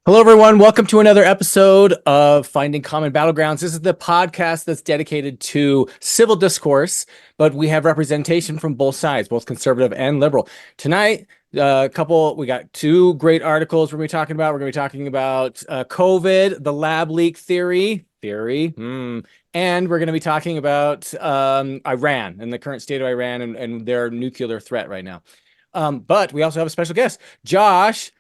Hello, everyone. Welcome to another episode of Finding Common Battlegrounds. This is the podcast that's dedicated to civil discourse, but we have representation from both sides, both conservative and liberal. Tonight, we got two great articles we're going to be talking about. We're going to be talking about COVID, the lab leak theory, and we're going to be talking about Iran and the current state of Iran and their nuclear threat right now. But we also have a special guest, Josh,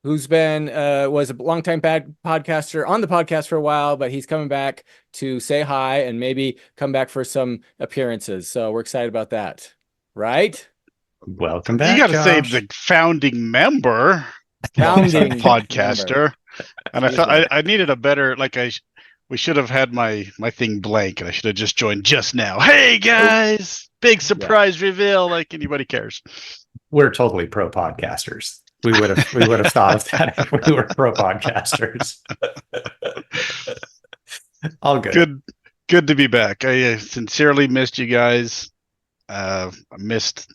who's been was a longtime podcaster on the podcast for a while, but he's coming back to say hi and maybe come back for some appearances. So we're excited about that, right? Welcome back. You got to say Josh. the founding member, Founding podcaster, member. And I thought I needed a better we should have had my thing blank, and I should have just joined just now. Hey guys, big surprise reveal! Like anybody cares. We're totally pro podcasters. We would have thought of that if we were pro podcasters. All good. Good to be back. I sincerely missed you guys. I missed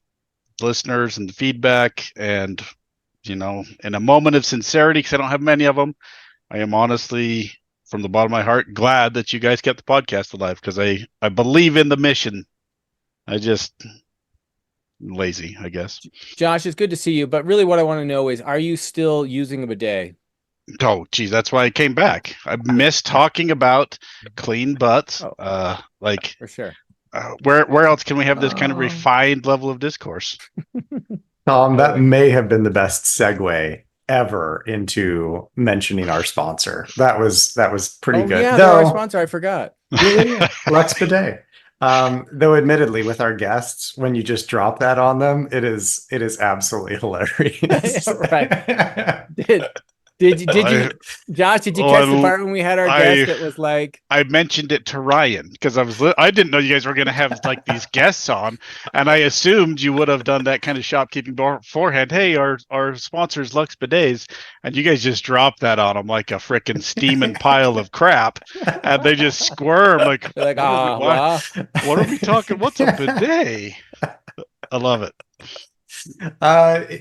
listeners and the feedback, and in a moment of sincerity, because I don't have many of them, I am honestly, from the bottom of my heart, glad that you guys kept the podcast alive, because I believe in the mission. I just lazy, I guess. Josh, it's good to see you, but really what I want to know is, are you still using a bidet? Oh, geez, that's why I came back. I miss talking about clean butts. For sure. Where else can we have this kind of refined level of discourse? Tom, that may have been the best segue ever into mentioning our sponsor. That was pretty good. Yeah, they're our sponsor. I forgot. Lux Bidet. Though admittedly, with our guests, when you just drop that on them, it is absolutely hilarious. Right. Did you, Josh? Did you catch the part when we had our guest that was like? I mentioned it to Ryan because I didn't know you guys were going to have like these guests on, and I assumed you would have done that kind of shopkeeping beforehand. Hey, our sponsors Lux Bidets, and you guys just dropped that on them like a freaking steaming pile of crap, and they just squirm like, what are we talking? What's a bidet? I love it.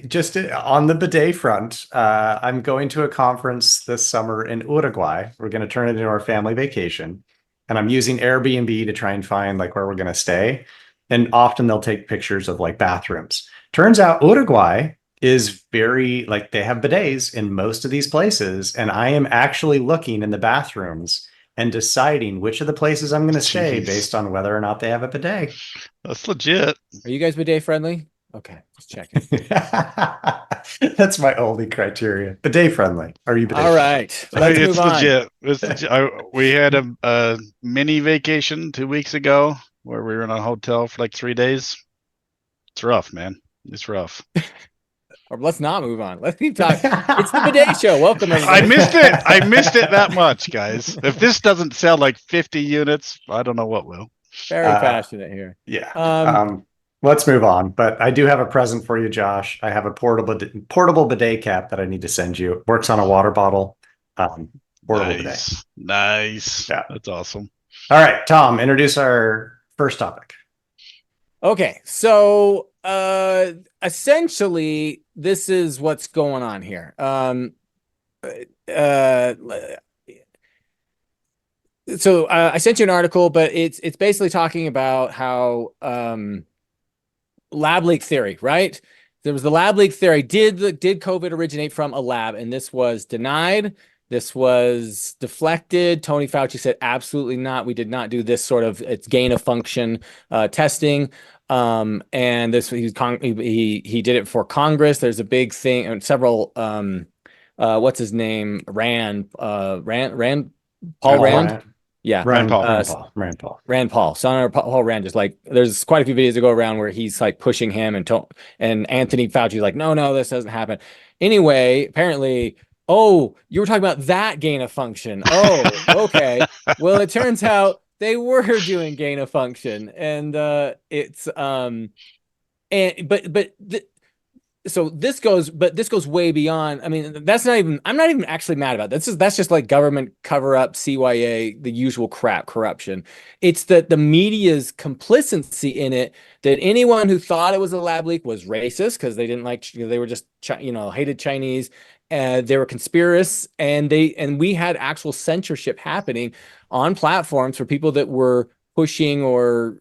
Just on the bidet front, I'm going to a conference this summer in Uruguay. We're going to turn it into our family vacation, and I'm using Airbnb to try and find like where we're going to stay. And often they'll take pictures of like bathrooms. Turns out Uruguay is very like they have bidets in most of these places, and I am actually looking in the bathrooms and deciding which of the places I'm going to stay based on whether or not they have a bidet. That's legit. Are you guys bidet friendly? Okay, just checking. That's my only criteria. Bidet friendly. Are you bidet all right? Let's move on. Legit. It's legit. We had a mini vacation 2 weeks ago where we were in a hotel for like 3 days. It's rough, man. It's rough. Or let's not move on. Let's keep talking. It's the bidet show. Welcome, everybody. I missed it that much, guys. If this doesn't sell like 50 units, I don't know what will. Very passionate here. Yeah. Let's move on. But I do have a present for you, Josh. I have a portable bidet cap that I need to send you. Works on a water bottle. Portable bidet. Nice. Yeah. That's awesome. All right, Tom, introduce our first topic. Okay. So essentially, this is what's going on here. So I sent you an article, but it's basically talking about how lab leak theory, right? There was the lab leak theory. Did COVID originate from a lab? And this was denied. This was deflected. Tony Fauci said, absolutely not. We did not do this sort of it's gain of function testing. And this he did it for Congress. There's a big thing and several what's his name? Paul Rand. Yeah, Rand Paul. Senator Paul Rand. Just like there's quite a few videos that go around where he's like pushing him, and Anthony Fauci's like, no, this doesn't happen. Anyway, apparently, you were talking about that gain of function. Oh, okay. Well, it turns out they were doing gain of function, and so this goes, but this goes way beyond. I mean, I'm not even actually mad about this. That's just like government cover up, CYA, the usual crap, corruption. It's that the media's complicity in it, that anyone who thought it was a lab leak was racist because they didn't like, they were just, hated Chinese. They were conspiracists, and we had actual censorship happening on platforms for people that were pushing or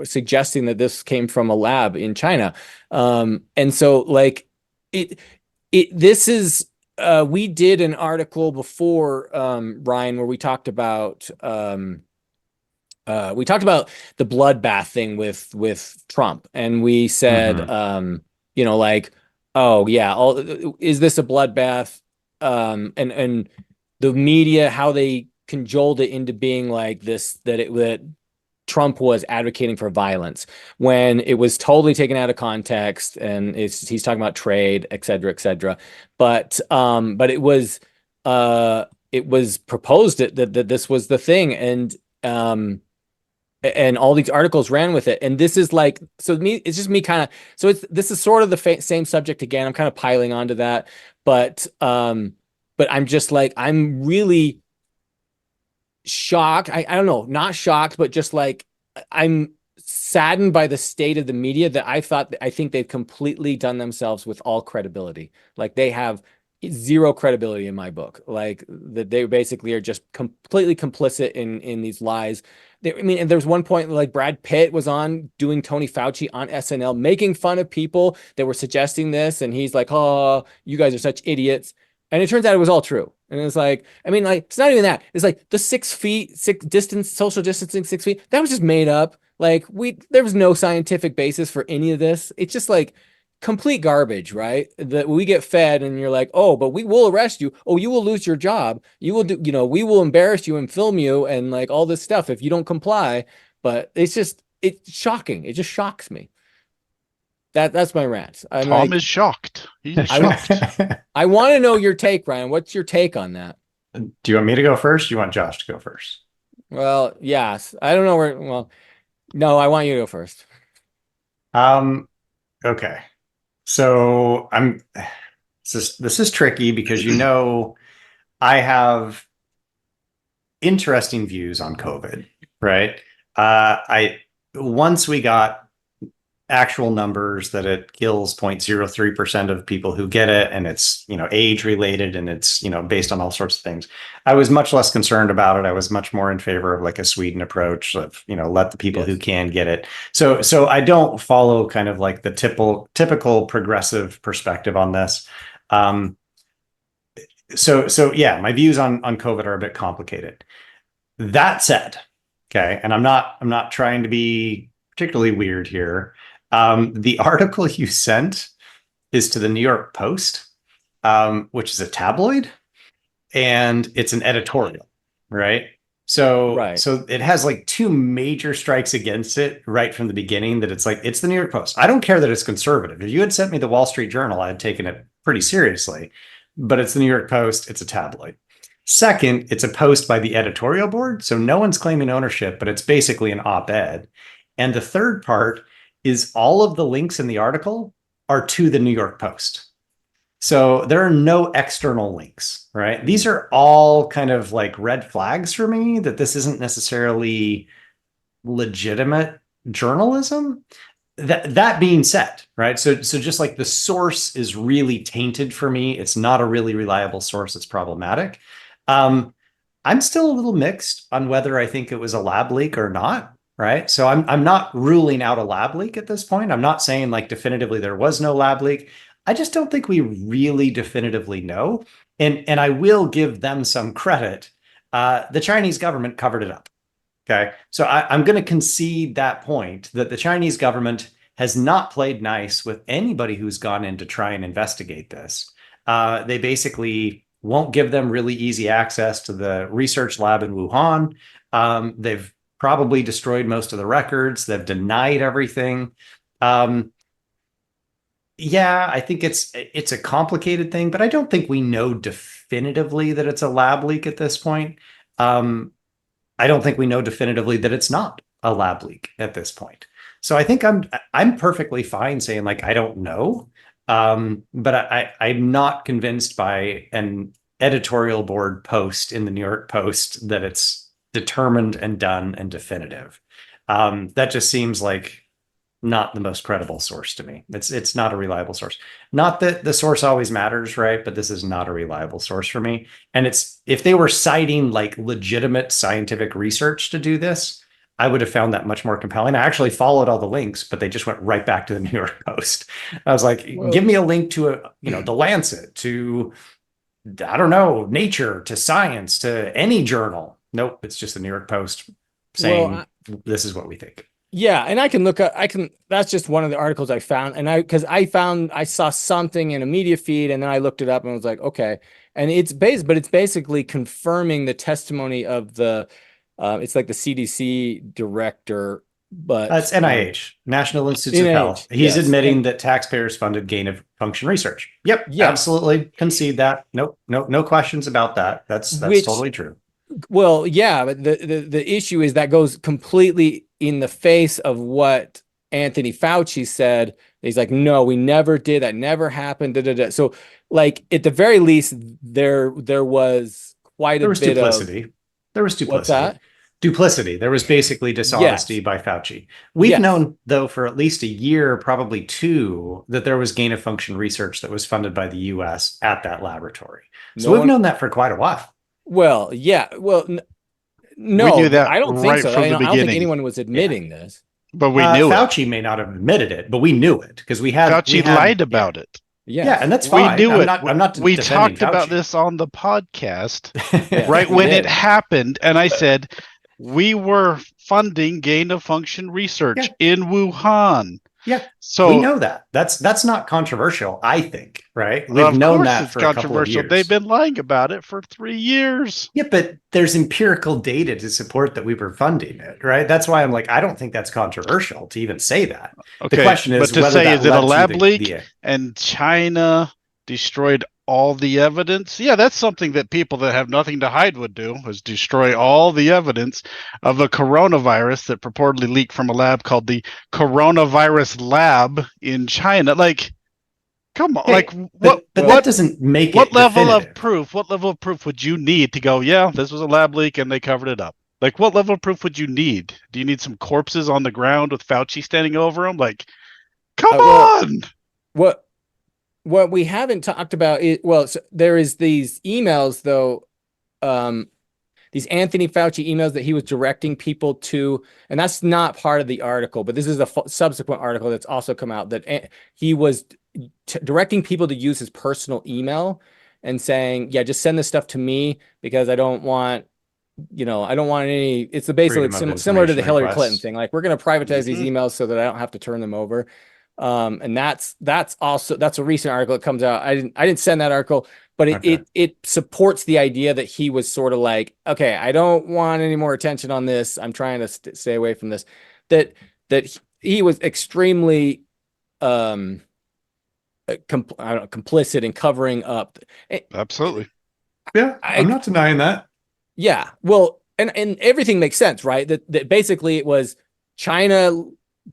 suggesting that this came from a lab in China. And so like this is, we did an article before, Ryan, where we talked about the bloodbath thing with Trump. And we said, like, oh yeah, is this a bloodbath? And the media, how they cajoled it into being like this, that Trump was advocating for violence when it was totally taken out of context, and he's talking about trade, et cetera, et cetera. But it was proposed that this was the thing, and all these articles ran with it. And this is like, so me, it's just me kind of, so this is sort of the same subject again. I'm kind of piling onto that, but I'm just like, I'm really shocked. I don't know, not shocked, but just like, I'm saddened by the state of the media, that I think they've completely done themselves with all credibility. Like they have zero credibility in my book. Like that they basically are just completely complicit in these lies. I mean, and there's one point like Brad Pitt was on doing Tony Fauci on SNL, making fun of people that were suggesting this. And he's like, oh, you guys are such idiots. And it turns out it was all true. And it's like, I mean, like, it's not even that. It's like the 6 feet, social distancing, 6 feet. That was just made up. Like there was no scientific basis for any of this. It's just like complete garbage, right? That we get fed, and you're like, oh, but we will arrest you. Oh, you will lose your job. You will do, we will embarrass you and film you and like all this stuff if you don't comply. But it's shocking. It just shocks me. That's my rant. Tom is shocked. He's shocked. I want to know your take, Ryan. What's your take on that? Do you want me to go first? Do you want Josh to go first? Well, yes. I don't know where. Well, no, I want you to go first. Okay. So this is tricky because I have interesting views on COVID, right? Once we got actual numbers that it kills 0.03% of people who get it, and it's age related, and it's based on all sorts of things, I was much less concerned about it. I was much more in favor of like a Sweden approach of let the people who can get it. So I don't follow kind of like the typical progressive perspective on this. So yeah, my views on COVID are a bit complicated. That said, okay, and I'm not trying to be particularly weird here. The article you sent is to the New York Post, which is a tabloid, and it's an editorial, right? So it has like 2 major strikes against it right from the beginning, that it's like, it's the New York Post. I don't care that it's conservative. If you had sent me the Wall Street Journal, I had taken it pretty seriously, but it's the New York Post. It's a tabloid. Second, it's a post by the editorial board. So no one's claiming ownership, but it's basically an op-ed. And the third part is all of the links in the article are to the New York Post. So there are no external links, right? These are all kind of like red flags for me that this isn't necessarily legitimate journalism. That being said, right? So just like the source is really tainted for me. It's not a really reliable source. It's problematic. I'm still a little mixed on whether I think it was a lab leak or not. Right. So I'm not ruling out a lab leak at this point. I'm not saying like definitively there was no lab leak. I just don't think we really definitively know. And I will give them some credit. The Chinese government covered it up. Okay. So I'm going to concede that point, that the Chinese government has not played nice with anybody who's gone in to try and investigate this. They basically won't give them really easy access to the research lab in Wuhan. They've probably destroyed most of the records. They've denied everything. Yeah, I think it's a complicated thing, but I don't think we know definitively that it's a lab leak at this point. I don't think we know definitively that it's not a lab leak at this point. So I think I'm perfectly fine saying like, I don't know. But I'm not convinced by an editorial board post in the New York Post that it's determined and done and definitive. That just seems like not the most credible source to me. It's not a reliable source. Not that the source always matters, right? But this is not a reliable source for me. And it's, if they were citing like legitimate scientific research to do this, I would have found that much more compelling. I actually followed all the links, but they just went right back to the New York Post. I was like, give me a link to the Lancet, to, I don't know, Nature, to Science, to any journal. Nope, it's just the New York Post saying this is what we think. Yeah, and I can look up, that's just one of the articles I found. And I saw something in a media feed, and then I looked it up and was like, okay. And it's basically confirming the testimony of the, it's like the CDC director, but it's NIH, National Institutes of Health. He's admitting that taxpayers funded gain of function research. Yep, absolutely concede that. Nope, no questions about that. That's totally true. Well, yeah, but the issue is that goes completely in the face of what Anthony Fauci said. He's like, no, we never did. That never happened. Da, da, da. So, like, at the very least, there was quite a bit duplicity. There was duplicity. What's that? Duplicity. There was basically dishonesty by Fauci. We've known, though, for at least a year, probably two, that there was gain of function research that was funded by the US at that laboratory. So we've known that for quite a while. Well, yeah. Well, no, we knew that. I don't think so. I don't think anyone was admitting this. But we knew Fauci may not have admitted it, but we knew it because Fauci lied about it. Yeah, and that's fine. We knew it. I'm not we talked about this on the podcast right when it happened, and I said we were funding gain of function research in Wuhan. Yeah, so we know that. That's not controversial, I think, right? We've known that for a couple of years. They've been lying about it for 3 years. Yeah, but there's empirical data to support that we were funding it, right? That's why I'm like, I don't think that's controversial to even say that. Okay, the question is, but to say is it a lab leak and China destroyed all the evidence? Yeah, that's something that people that have nothing to hide would do, is destroy all the evidence of a coronavirus that purportedly leaked from a lab called the Coronavirus Lab in China. Like, come on, but that doesn't make it what level definitive. of proof? What level of proof would you need to go, yeah, this was a lab leak and they covered it up? Like, what level of proof would you need? Do you need some corpses on the ground with Fauci standing over them? Like, come on. What we haven't talked about is, so there is these emails, though, these Anthony Fauci emails that he was directing people to, and that's not part of the article, but this is a subsequent article that's also come out, that he was directing people to use his personal email and saying, yeah, just send this stuff to me because I don't want any, it's basically similar to the Hillary Clinton thing. Like, we're going to privatize these emails so that I don't have to turn them over. And that's a recent article that comes out. I didn't send that article, but it supports the idea that he was sort of like, okay, I don't want any more attention on this. I'm trying to stay away from this. That he was extremely complicit in covering up. Absolutely. Yeah, I'm not denying that. Yeah, well, and everything makes sense, right? That basically it was China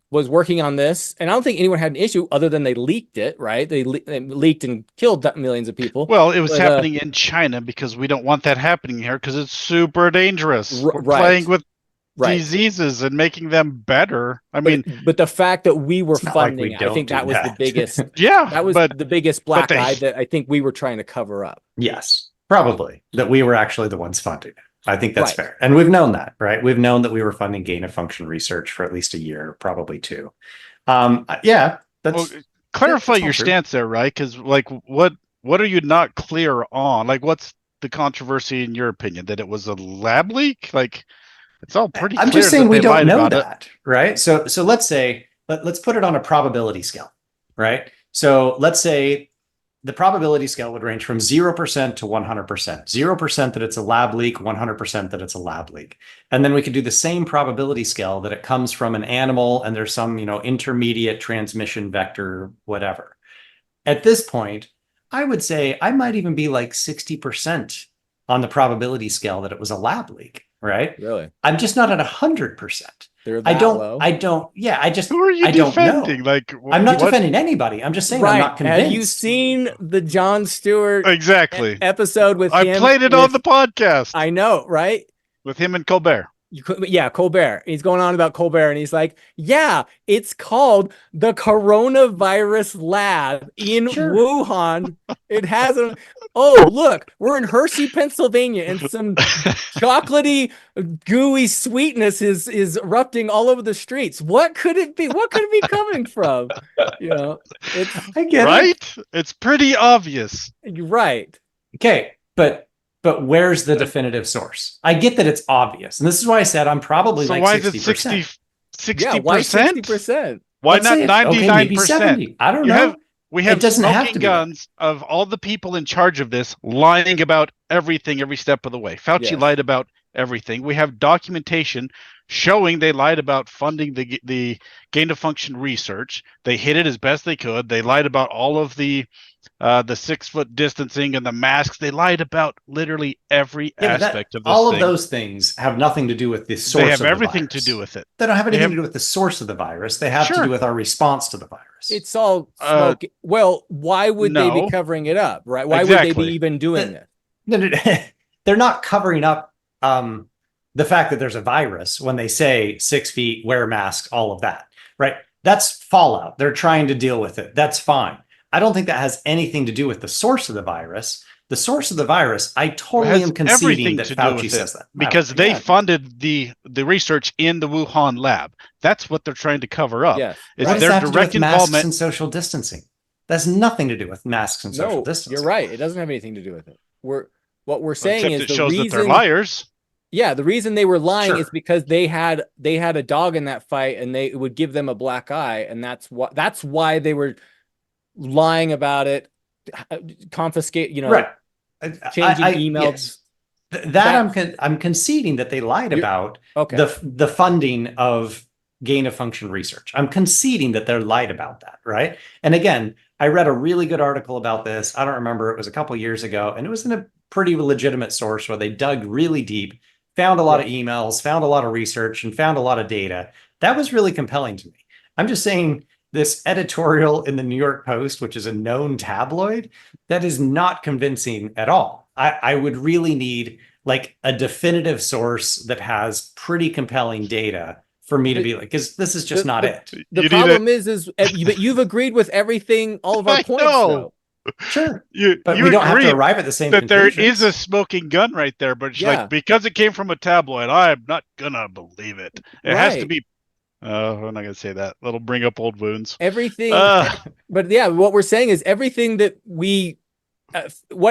was working on this, and I don't think anyone had an issue other than they leaked it, right? They leaked and killed millions of people. Well, it was happening in China because we don't want that happening here because it's super dangerous. We're playing with diseases and making them better. I mean, but the fact that we were funding, I think that was the biggest. Yeah, that was the biggest black eye that I think we were trying to cover up. Yes, probably that we were actually the ones funding it. I think that's fair. And we've known that, right? We've known that we were funding gain of function research for at least a year, probably two. Yeah. Clarify your stance there, right? Because like, what are you not clear on? Like, what's the controversy in your opinion? That it was a lab leak? Like, it's all pretty clear. I'm just saying we don't know that, right? So let's say, let's put it on a probability scale, right? So let's say the probability scale would range from 0% to 100%. 0% that it's a lab leak, 100% that it's a lab leak. And then we could do the same probability scale that it comes from an animal and there's some, intermediate transmission vector, whatever. At this point, I would say I might even be like 60% on the probability scale that it was a lab leak, right? Really? I'm just not at 100%. They're I that don't, low. yeah, Who are you I don't know. defending? Like, I'm not what- defending anybody. I'm just saying I'm Right. not convinced. Have you seen the Jon Stewart Exactly. episode with I him? played it on the podcast I know, right? with him and Colbert. Yeah, Colbert. He's going on about Colbert, and he's like, "Yeah, it's called the Coronavirus Lab in Sure. Wuhan. It has a oh look, we're in Hershey, Pennsylvania, and some chocolatey, gooey sweetness is erupting all over the streets. What could it be? What could it be coming from? You know, it's I get it. Right? It's pretty obvious. you're right. Okay, but where's the definitive source? I get that it's obvious, and this is why I said I'm probably So like why is it 60%. 60 Yeah, why 60%? 60%? Why Let's not say okay, maybe 99%? 70. I don't You know. have we have doesn't have smoking to be that. guns of all the people in charge of this lying about everything every step of the way. Fauci Yes. lied about everything. We have documentation showing they lied about funding the gain of function research. They hid it as best they could. They lied about all of the 6-foot distancing and the masks. They lied about literally every Yeah, but aspect of this all thing. of those things have nothing to do with the source They have of the everything to virus. do with it. They don't have anything have- to do with the source of the virus. They have to Sure. do with our response to the virus. It's all smoke. Well, why would they be no. covering it up, right? Why would Exactly. they be even doing this? No, they're not covering up the fact that there's a virus when they say 6 feet, wear masks, all of that, right? That's fallout. They're trying to deal with it. That's fine. I don't think that has anything to do with the source of the virus. The source of the virus, I totally has am conceding everything that to do Fauci with it, says that. because they Yeah. funded the research in the Wuhan lab. That's what they're trying to cover up. Yes. Is What does their that have to do direct with masks involvement. and social distancing? That's nothing to do with masks and social No, distancing. you're right. It doesn't have anything to do with it. What we're saying Except is it the shows that they're reason. liars. Yeah, the reason they were lying Sure. is because they had a dog in that fight, and it would give them a black eye, and that's why they were lying about it. Confiscate, Right. changing emails. yes. That I'm conceding that they lied about Okay. the funding of gain of function research. I'm conceding that they're lied about that, right? And again, I read a really good article about this. I don't remember, it was a couple years ago, and it was in a pretty legitimate source where they dug really deep, found a lot of emails, found a lot of research, and found a lot of data. That was really compelling to me. I'm just saying this editorial in the New York Post, which is a known tabloid, that is not convincing at all. I would really need like a definitive source that has pretty compelling data for me to be like, because this is just not it. The You need problem is but you've agreed with everything, all of our I points, know. though. Sure. You But you we don't have agree to arrive at the same that there conclusions. is a smoking gun right there, but it's Yeah. like, because it came from a tabloid, I'm not gonna believe it. It has to Right. be. I'm not gonna say that. That'll bring up old wounds. Everything, Uh, but yeah, what we're saying is everything that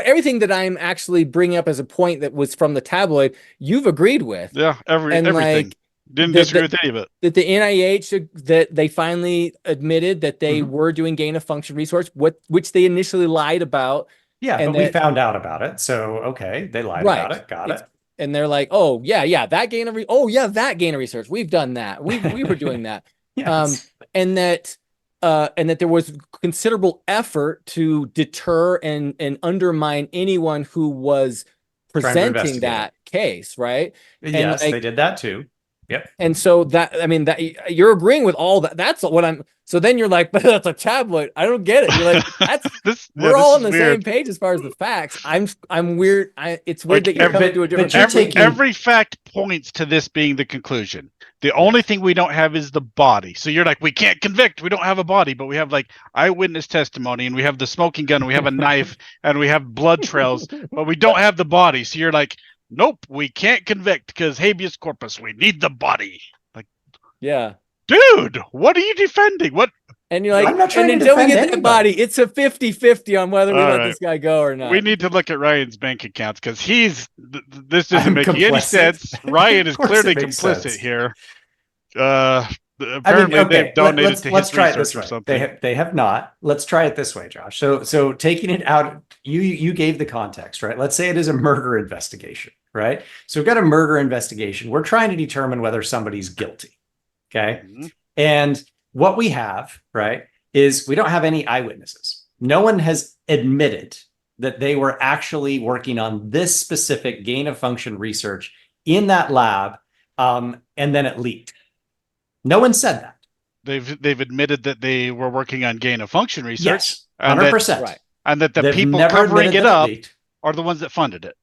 everything that I'm actually bringing up as a point that was from the tabloid, you've agreed with. yeah, And everything. like Didn't the- disagree with any of it. that the NIH that they finally admitted that they Mhm. were doing gain of function research, which they initially lied about, Yeah, and but we that- found out about it. So, okay, they lied Right. about it. Got It's- it. and they're like, that gain of research, we've done that, we were doing that. Yes. and that there was considerable effort to deter and undermine anyone who was Trying to presenting investigate that case, right? Yes, like- they did that too. Yep. And so that you're agreeing with all that. That's what I'm. So then you're like, but that's a tabloid. I don't get it. You're like, that's we're all on the same page as far as the facts. I'm weird. It's weird Like, that you're coming to a different. but you're Every, taking- every fact points to this being the conclusion. The only thing we don't have is the body. So you're like, we can't convict. We don't have a body, but we have like eyewitness testimony, and we have the smoking gun, and we have a knife, and we have blood trails, but we don't have the body. So you're like, nope, we can't convict because habeas corpus. We need the body. Like, Yeah. dude, what are you defending? What? And you're like, I'm not trying and to until we defend get the anybody. body, it's a 50-50 on whether we All let right. this guy go or not. We need to look at Ryan's bank accounts because this doesn't I'm make any complicit. sense. Ryan is Of course clearly it makes complicit sense. here. Apparently they've donated to let's his try it research this or way. something. They have not. Let's try it this way, Josh. So taking it out, you gave the context, right? Let's say it is a murder investigation, right? So we've got a murder investigation. We're trying to determine whether somebody's guilty. Okay. Mhm. And what we have, right, is we don't have any eyewitnesses. No one has admitted that they were actually working on this specific gain of function research in that lab, and then it leaked. No one said that. They've admitted that they were working on gain of function research. Yes, and 100%. Right. And that the They've people never covering admitted it that up leaked. are the ones that funded it.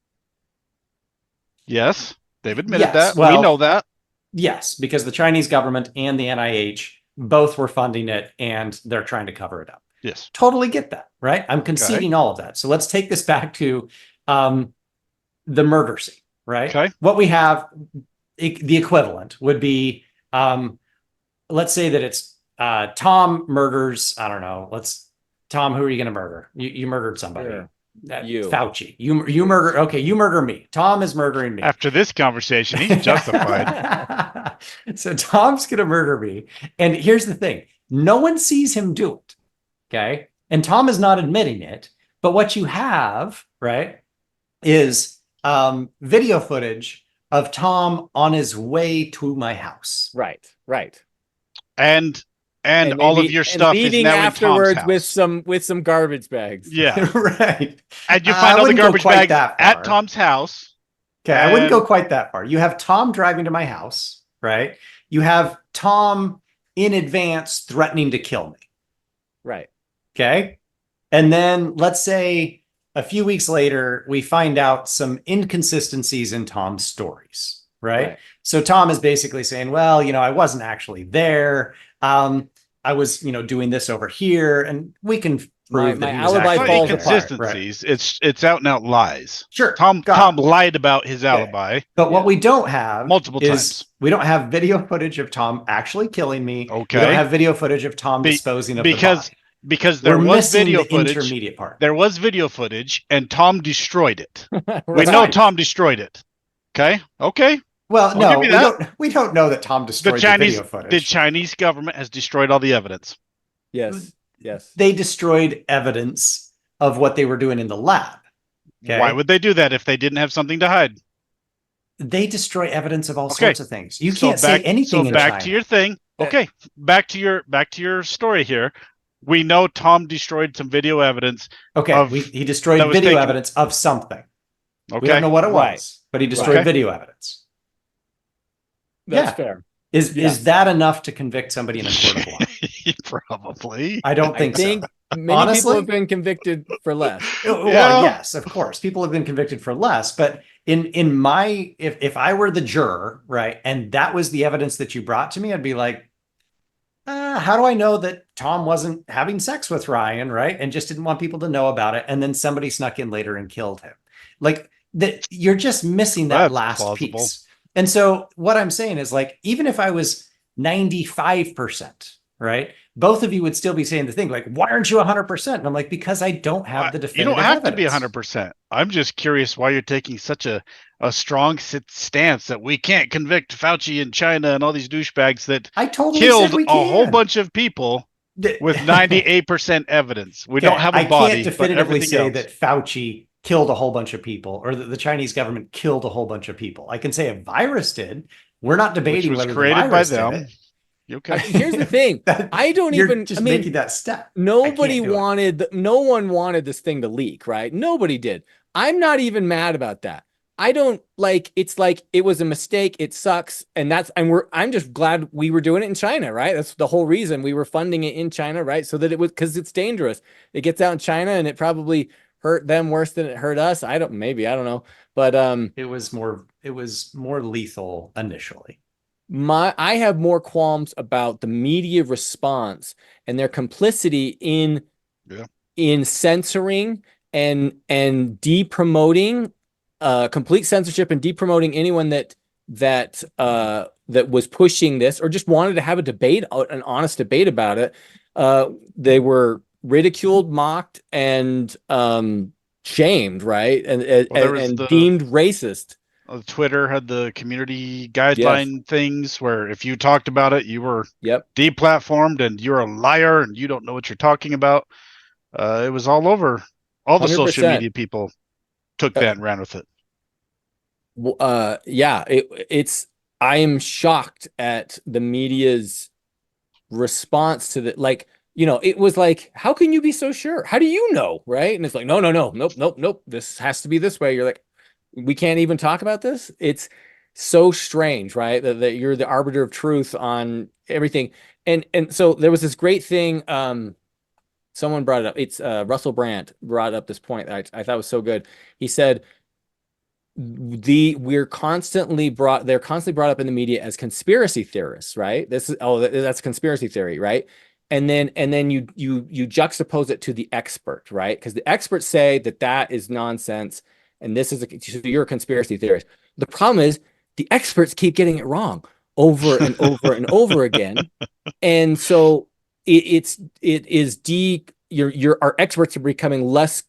Yes, they've admitted Yes, that. well, we know that. Yes, because the Chinese government and the NIH both were funding it, and they're trying to cover it up. Yes. Totally get that, right? I'm conceding all of that. So let's take this back to the murder scene, right? Okay. What we have, the equivalent would be, let's say that it's Tom murders, I don't know, Tom, who are you going to murder? You murdered somebody. Sure. Fauci. You murder. Okay, you murder me. Tom is murdering me. After this conversation, he's justified. So Tom's gonna murder me. And here's the thing: no one sees him do it. Okay, and Tom is not admitting it. But what you have, right, is video footage of Tom on his way to my house. Right. And And all maybe- of your and stuff is leaving now afterwards in Tom's house. with some garbage bags. Yeah. Right. And you I find all the wouldn't go garbage quite bags that at far. Tom's house. Okay, I wouldn't go And- quite that far. You have Tom driving to my house, right? You have Tom in advance threatening to kill me. Right. Okay. And then let's say a few weeks later, we find out some inconsistencies in Tom's stories, right? So Tom is basically saying, well, I wasn't actually there. I was, doing this over here, and we can prove My that he was alibi It's actually not falls there. apart. inconsistencies. It's out and out lies. Sure. Tom got it. lied about his alibi. But what we don't have Multiple is times. we don't have video footage of Tom actually killing me. Okay. We don't have video footage of Tom disposing of the body. Because there We're was missing video the footage. intermediate part. There was video footage, and Tom destroyed it. We Right. know Tom destroyed it. Okay. Well, I'll no, give you we don't know that Tom destroyed the video footage. The Chinese government has destroyed all the evidence. Yes. They destroyed evidence of what they were doing in the lab. Okay. Why would they do that if they didn't have something to hide? They destroy evidence of all Okay. sorts of things. You So can't say anything in back China. to your thing. Okay. Back to your story here. We know Tom destroyed some video evidence. Okay, of- he destroyed that was video taken- evidence of something. Okay. We don't know what it Right. was, but he destroyed Okay. video evidence. That's Yeah. fair. Is that enough to convict somebody in a court of law? Probably. I don't I think think so. many Honestly? people have been convicted for less. Well, Yeah. yes, of course. People have been convicted for less, but in my if I were the juror, right, and that was the evidence that you brought to me, I'd be like, how do I know that Tom wasn't having sex with Ryan, right, and just didn't want people to know about it, and then somebody snuck in later and killed him? Like that, you're just missing that That's last plausible. piece. And so what I'm saying is, like, even if I was 95%, right, both of you would still be saying the thing, like, why aren't you 100%? And I'm like, because I don't have the You definitive don't have to be evidence. 100%. I'm just curious why you're taking such a strong stance that we can't convict Fauci in China and all these douchebags that I totally killed said we a whole can. bunch of people with 98% evidence. We Okay, don't have a I body, can't but definitively everything say else. that Fauci killed a whole bunch of people, or that the Chinese government killed a whole bunch of people. I can say a virus did. We're not debating was whether created the by virus them. did it. Okay. Here's the thing. I don't You're even. just I mean, making that step. nobody I can't do it. wanted. No one wanted this thing to leak, right? Nobody did. I'm not even mad about that. I don't like. It's like it was a mistake. It sucks, and I'm just glad we were doing it in China, right? That's the whole reason we were funding it in China, right? So that it was, because it's dangerous. It gets out in China, and it probably hurt them worse than it hurt us. I don't know, but It was more lethal initially. I have more qualms about the media response and their complicity in censoring and de-promoting, complete censorship and de-promoting anyone that was pushing this or just wanted to have a debate, an honest debate about it. They were ridiculed, mocked, and shamed, right? And deemed racist. Twitter had the community guideline things where if you talked about it, you were deplatformed and you're a liar and you don't know what you're talking about. It was all over. All the 100%. social media people took that and ran with it. I am shocked at the media's response to that. Like, it was like, how can you be so sure? How do you know? Right. And it's like, nope. This has to be this way. You're like, we can't even talk about this. so strange, right? That you're the arbiter of truth on everything. And so there was this great thing. Someone brought it up. It's Russell Brand brought up this point that I thought was so good. He said they're constantly brought up in the media as conspiracy theorists, right? This is that's conspiracy theory, right? And then you juxtapose it to the expert, right? Because the experts say that is nonsense, and this is so you're a conspiracy theorist. The problem is the experts keep getting it wrong over and over and over again, and so our experts are becoming less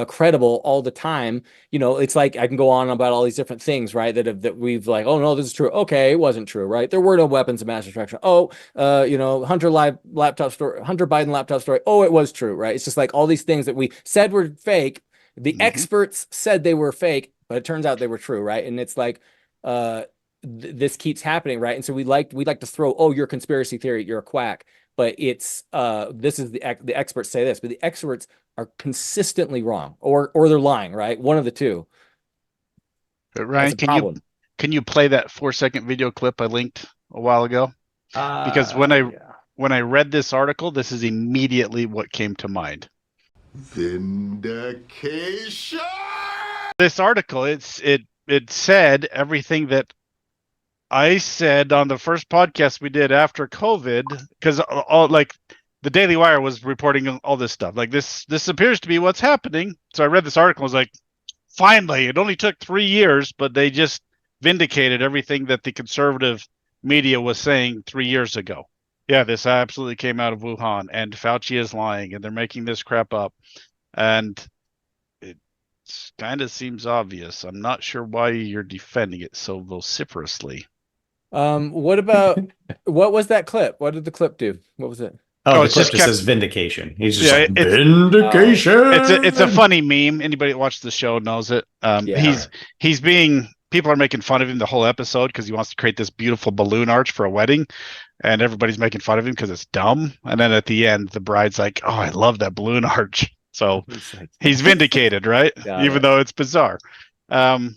credible all the time. It's like I can go on about all these different things, right? That we've like, oh no, this is true. Okay, it wasn't true, right? There were no weapons of mass destruction. Oh, Hunter Biden laptop story. Oh, it was true, right? It's just like all these things that we said were fake. The experts said they were fake, but it turns out they were true, right? And it's like, this keeps happening, right? And so we'd like to throw, oh, you're a conspiracy theory, you're a quack. But it's this is the experts say this, but the experts are consistently wrong, or they're lying, right? One of the two. But Ryan, can you play that 4-second video clip I linked a while ago? Because when I read this article, this is immediately what came to mind. Vindication. This article, it said everything that I said on the first podcast we did after COVID, because all like the Daily Wire was reporting all this stuff. Like this appears to be what's happening. So I read this article. I was like, finally, it only took 3 years, but they just vindicated everything that the conservative media was saying 3 years ago. Yeah, this absolutely came out of Wuhan, and Fauci is lying, and they're making this crap up. And it kind of seems obvious. I'm not sure why you're defending it so vociferously. What was that clip? What did the clip do? What was it? Oh, the clip just says vindication. He's just like, vindication. It's a funny meme. Anybody that watched the show knows it. People are making fun of him the whole episode because he wants to create this beautiful balloon arch for a wedding, and everybody's making fun of him because it's dumb. And then at the end, the bride's like, "Oh, I love that balloon arch." So he's vindicated, right? Even though it's bizarre. And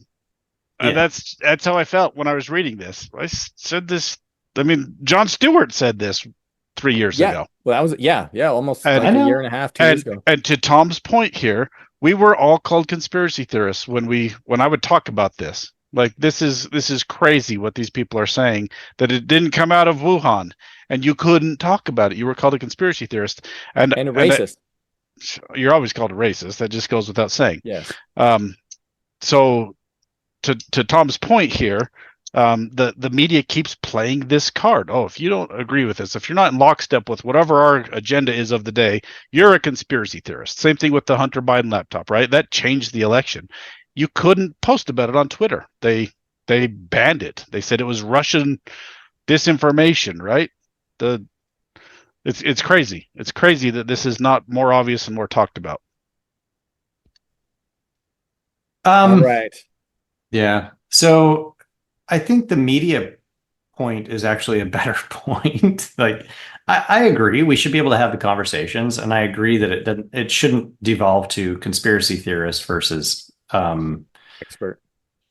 that's how I felt when I was reading this. I said this. I mean, Jon Stewart said this 3 years ago. Well, that was almost like a year and a half, 2 years ago. And to Tom's point here, we were all called conspiracy theorists when I would talk about this. Like this is crazy what these people are saying, that it didn't come out of Wuhan, and you couldn't talk about it. You were called a conspiracy theorist and a racist. You're always called a racist. That just goes without saying. Yes. So to Tom's point here, the media keeps playing this card. Oh, if you don't agree with this, if you're not in lockstep with whatever our agenda is of the day, you're a conspiracy theorist. Same thing with the Hunter Biden laptop, right? That changed the election. You couldn't post about it on Twitter. They banned it. They said it was Russian disinformation, right? It's crazy. It's crazy that this is not more obvious and more talked about. Right. Yeah. So I think the media point is actually a better point. Like, I agree. We should be able to have the conversations, and I agree that it shouldn't devolve to conspiracy theorists versus expert.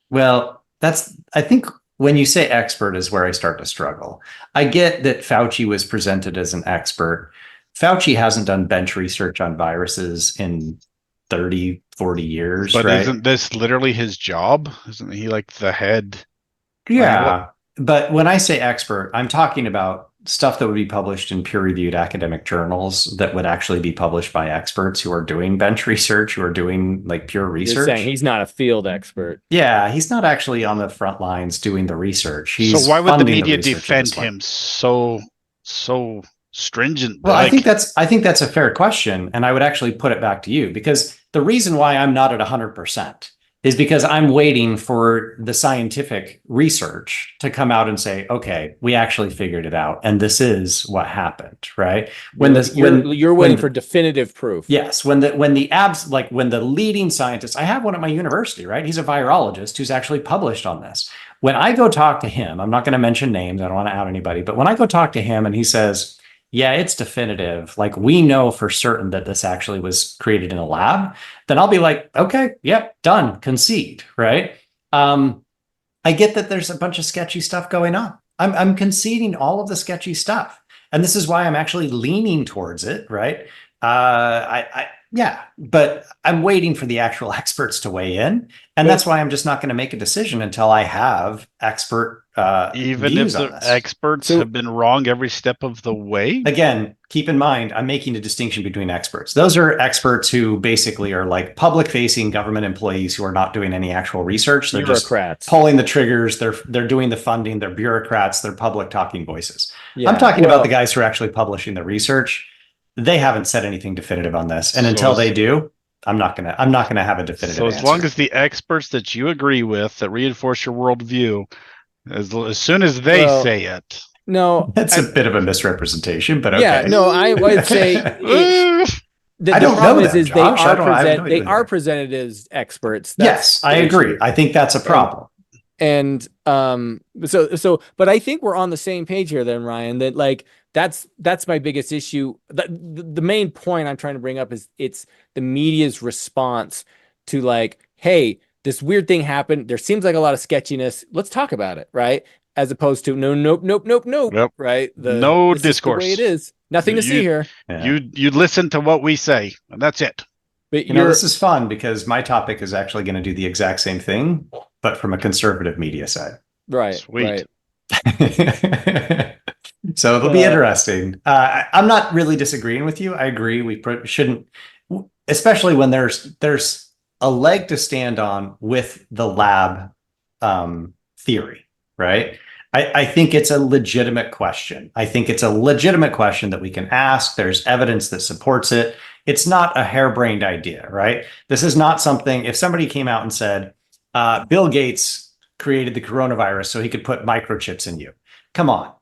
Well, I think when you say expert is where I start to struggle. I get that Fauci was presented as an expert. Fauci hasn't done bench research on viruses in 30, 40 years. But right? Isn't this literally his job? Isn't he like the head? Yeah. But when I say expert, I'm talking about stuff that would be published in peer-reviewed academic journals that would actually be published by experts who are doing bench research, who are doing like pure research. You're saying he's not a field expert. Yeah, he's not actually on the front lines doing the research. So why would the media defend him so stringently? Well, I think that's a fair question, and I would actually put it back to you, because the reason why I'm not at 100% is because I'm waiting for the scientific research to come out and say, okay, we actually figured it out, and this is what happened, right? You're waiting for definitive proof. Yes, when the leading scientist, I have one at my university, right? He's a virologist who's actually published on this. When I go talk to him, I'm not going to mention names, I don't want to out anybody, but when I go talk to him and he says, yeah, it's definitive, like we know for certain that this actually was created in a lab, then I'll be like, okay, yep, done, concede, right? I get that there's a bunch of sketchy stuff going on. I'm conceding all of the sketchy stuff. And this is why I'm actually leaning towards it, right? Yeah, but I'm waiting for the actual experts to weigh in. And that's why I'm just not going to make a decision until I have expert Even if views the on this. experts have been wrong every step of the way. Again, keep in mind, I'm making a distinction between experts. Those are experts who basically are like public-facing government employees who are not doing any actual research. They're bureaucrats. just pulling the triggers. They're doing the funding. They're bureaucrats. They're public talking voices. Yeah. I'm talking about the guys who are actually publishing the research. They haven't said anything definitive on this, and until they do, I'm not gonna have a definitive. So as answer. long as the experts that you agree with that reinforce your worldview, as soon as they say it, no, that's a bit of a misrepresentation, but okay. Yeah, no, I would say the don't problem know that, is Josh. they are presented as experts. Yes, I agree. I think that's a problem. And but I think we're on the same page here then, Ryan, that like that's my biggest issue. The main point I'm trying to bring up is it's the media's response to like, hey, this weird thing happened. There seems like a lot of sketchiness. Let's talk about it, right? As opposed to nope, yep. right? No this discourse. Is the way it is. Nothing to see here. Yeah. You listen to what we say, and that's it. But this is fun because my topic is actually going to do the exact same thing, but from a conservative media side. Right. Sweet. Right. So it'll be interesting. I'm not really disagreeing with you. I agree. We shouldn't, especially when there's a leg to stand on with the lab theory, right? I think it's a legitimate question. I think it's a legitimate question that we can ask. There's evidence that supports it. It's not a harebrained idea, right? This is not something, if somebody came out and said, Bill Gates created the coronavirus so he could put microchips in you. Come on.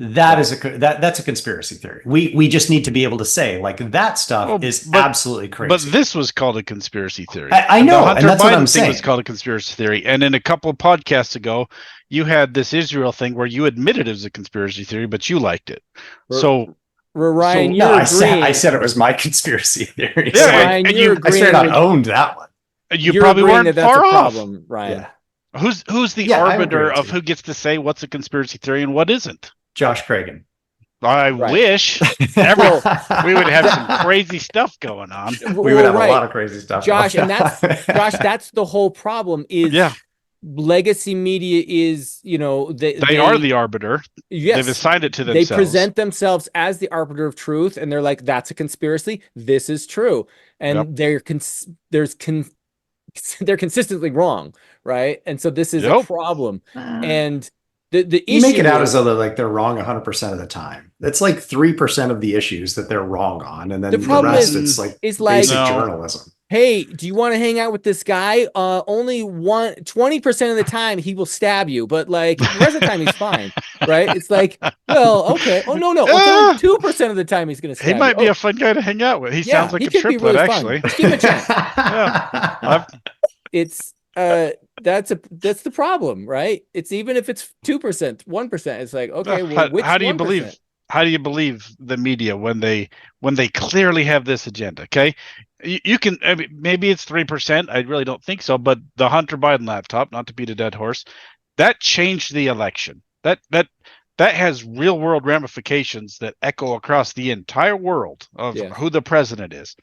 That's a conspiracy theory. We just need to be able to say like that stuff is absolutely crazy. But this was called a conspiracy theory. I know, the Hunter and that's Biden what I'm thing saying. was called a conspiracy theory. And in a couple of podcasts ago, you had this Israel thing where you admitted it was a conspiracy theory, but you liked it. So Ryan, I said it was my conspiracy theory. Yeah, So Ryan, I straight out owned that one. You probably weren't that's far a off. problem, Ryan. Yeah. Who's the arbiter of who gets to say what's a conspiracy theory and what isn't? Josh Cragun. I wish we would have some crazy stuff going on. We would have a lot of crazy stuff, Josh, and that's the whole problem. Is legacy media is they are the arbiter. Yes, they've assigned it to themselves. They present themselves as the arbiter of truth, and they're like, "That's a conspiracy. This is true," and they're consistently wrong, right? And so this is a problem, and. The issue you make it out as though they're wrong 100% of the time. It's like 3% of the issues that they're wrong on, and then the rest it's like basic journalism. Hey, do you want to hang out with this guy? Only 20% of the time he will stab you, but like the rest of the time he's fine, right? It's like, well, okay. Oh no, only 2% of the time he's going to stab you. He might be a fun guy to hang out with. He sounds like a triplet, really actually. Just give him a chance. It's that's the problem, right? It's even if it's 2%, 1%, it's like, okay, well, which how do you 1%? How do you believe the media when they clearly have this agenda? Okay, you can maybe it's 3%. I really don't think so. But the Hunter Biden laptop, not to beat a dead horse, that changed the election. That has real world ramifications that echo across the entire world of who the president is.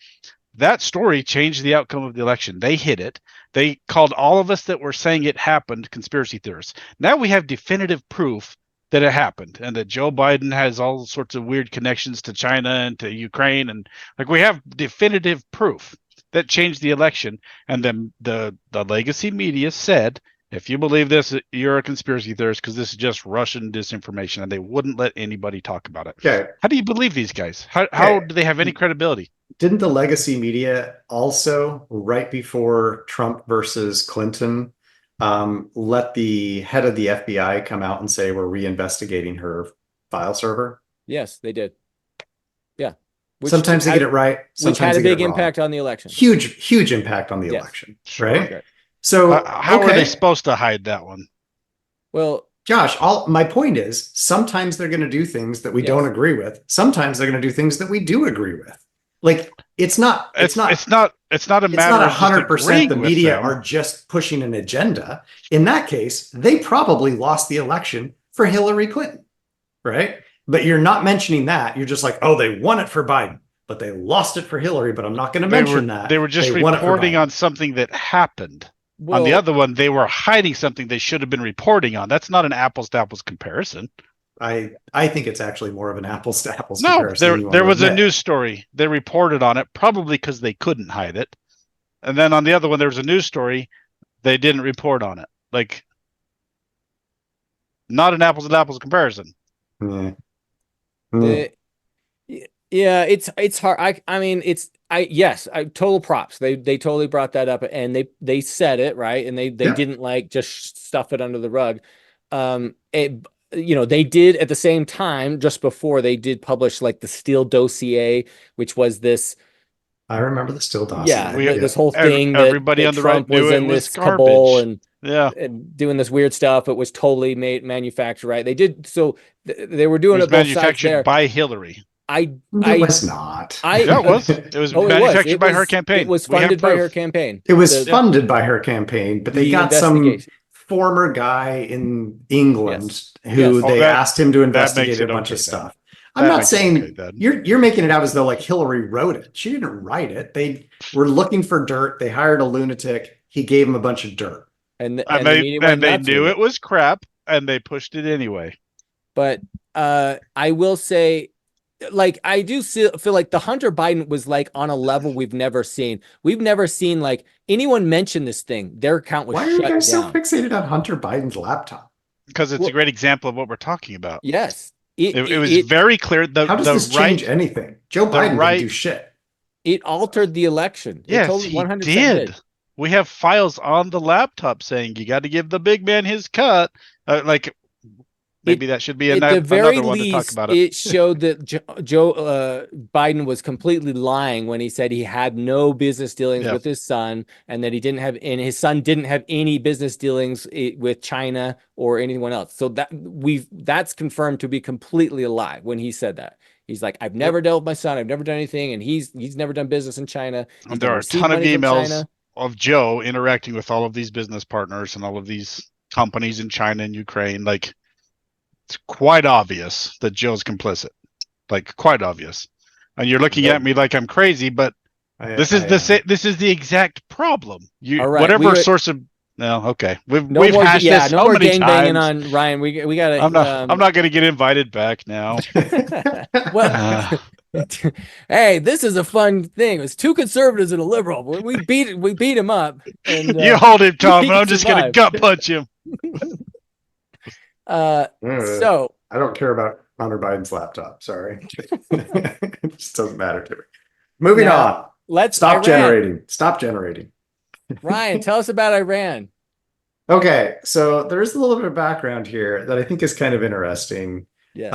That story changed the outcome of the election. They hid it. They called all of us that were saying it happened conspiracy theorists. Now we have definitive proof that it happened and that Joe Biden has all sorts of weird connections to China and to Ukraine. And like we have definitive proof that changed the election. And then the legacy media said, if you believe this, you're a conspiracy theorist because this is just Russian disinformation, and they wouldn't let anybody talk about it. Okay. How do you believe these guys? How do they have any credibility? Didn't the legacy media also, right before Trump versus Clinton, let the head of the FBI come out and say we're reinvestigating her file server? Yes, they did. Yeah. Sometimes they get it right. Which had a big impact on the election. Huge impact on the election, right? Sure. So how are they supposed to hide that one? Well, Josh, my point is sometimes they're going to do things that we don't agree with. Sometimes they're going to do things that we do agree with. Like it's not it's not a It's matter not of just 100% agreeing the with media them. are just pushing an agenda. In that case, they probably lost the election for Hillary Clinton, right? But you're not mentioning that. You're just like, oh, they won it for Biden, but they lost it for Hillary. But I'm not going to mention that. They were just won it for reporting Biden. on something that happened. Well, On the other one, they were hiding something they should have been reporting on. That's not an apples to apples comparison. I think it's actually more of an apples to apples No, comparison. there was a news story. They reported on it, probably because they couldn't hide it. And then on the other one, there was a news story. They didn't report on it. Like, not an apples to apples comparison. Yeah. Yeah, it's hard. I mean, yes, total props. They totally brought that up, and they said it right, and they didn't like just stuff it under the rug. They did at the same time, just before, they did publish like the Steele dossier, which was this. I remember the Steele dossier. Yeah, this whole thing everybody that on the Trump right knew was it in was this garbage. cabal and and doing this weird stuff. It was totally manufactured, right? They did so. They were doing it it was both sides manufactured there. by Hillary. It was not. Yeah, it was. It was manufactured by her campaign. It was funded by her campaign. It was funded by her campaign, but they got some former guy in England who they asked him to investigate a bunch of stuff. I'm not saying you're making it out as though like Hillary wrote it. She didn't write it. They were looking for dirt. They hired a lunatic. He gave them a bunch of dirt. And they knew it was crap, and they pushed it anyway. But I will say, like, I do feel like the Hunter Biden was like on a level we've never seen. We've never seen like anyone mention this thing. Their account was Why are you guys so fixated on Hunter Biden's laptop? Because it's a great example of what we're talking about. Yes. It was very clear. How does this change anything? Joe Biden didn't do shit. It altered the election. Yes, he did. We have files on the laptop saying you got to give the big man his cut. Maybe that should be another one to talk about it. It showed that Joe Biden was completely lying when he said he had no business dealings with his son, and that his son didn't have any business dealings with China or anyone else. So that's confirmed to be completely a lie when he said that. He's like, I've never dealt with my son. I've never done anything, and he's never done business in China. There are a ton of emails of Joe interacting with all of these business partners and all of these companies in China and Ukraine. Like, it's quite obvious that Joe's complicit. Like, quite obvious. And you're looking at me like I'm crazy, but this is the exact problem. Whatever source of okay. We've hashed this so many times. On Ryan. We got to. I'm not going to get invited back now. Well, hey, this is a fun thing. It's two conservatives and a liberal. We beat him up. And, you hold him, Tom, and I'm just going to gut punch him. So I don't care about Hunter Biden's laptop. Sorry. It just doesn't matter to me. Moving on. Let's stop generating. Stop generating. Ryan, tell us about Iran. Okay, so there's a little bit of background here that I think is kind of interesting. Yes.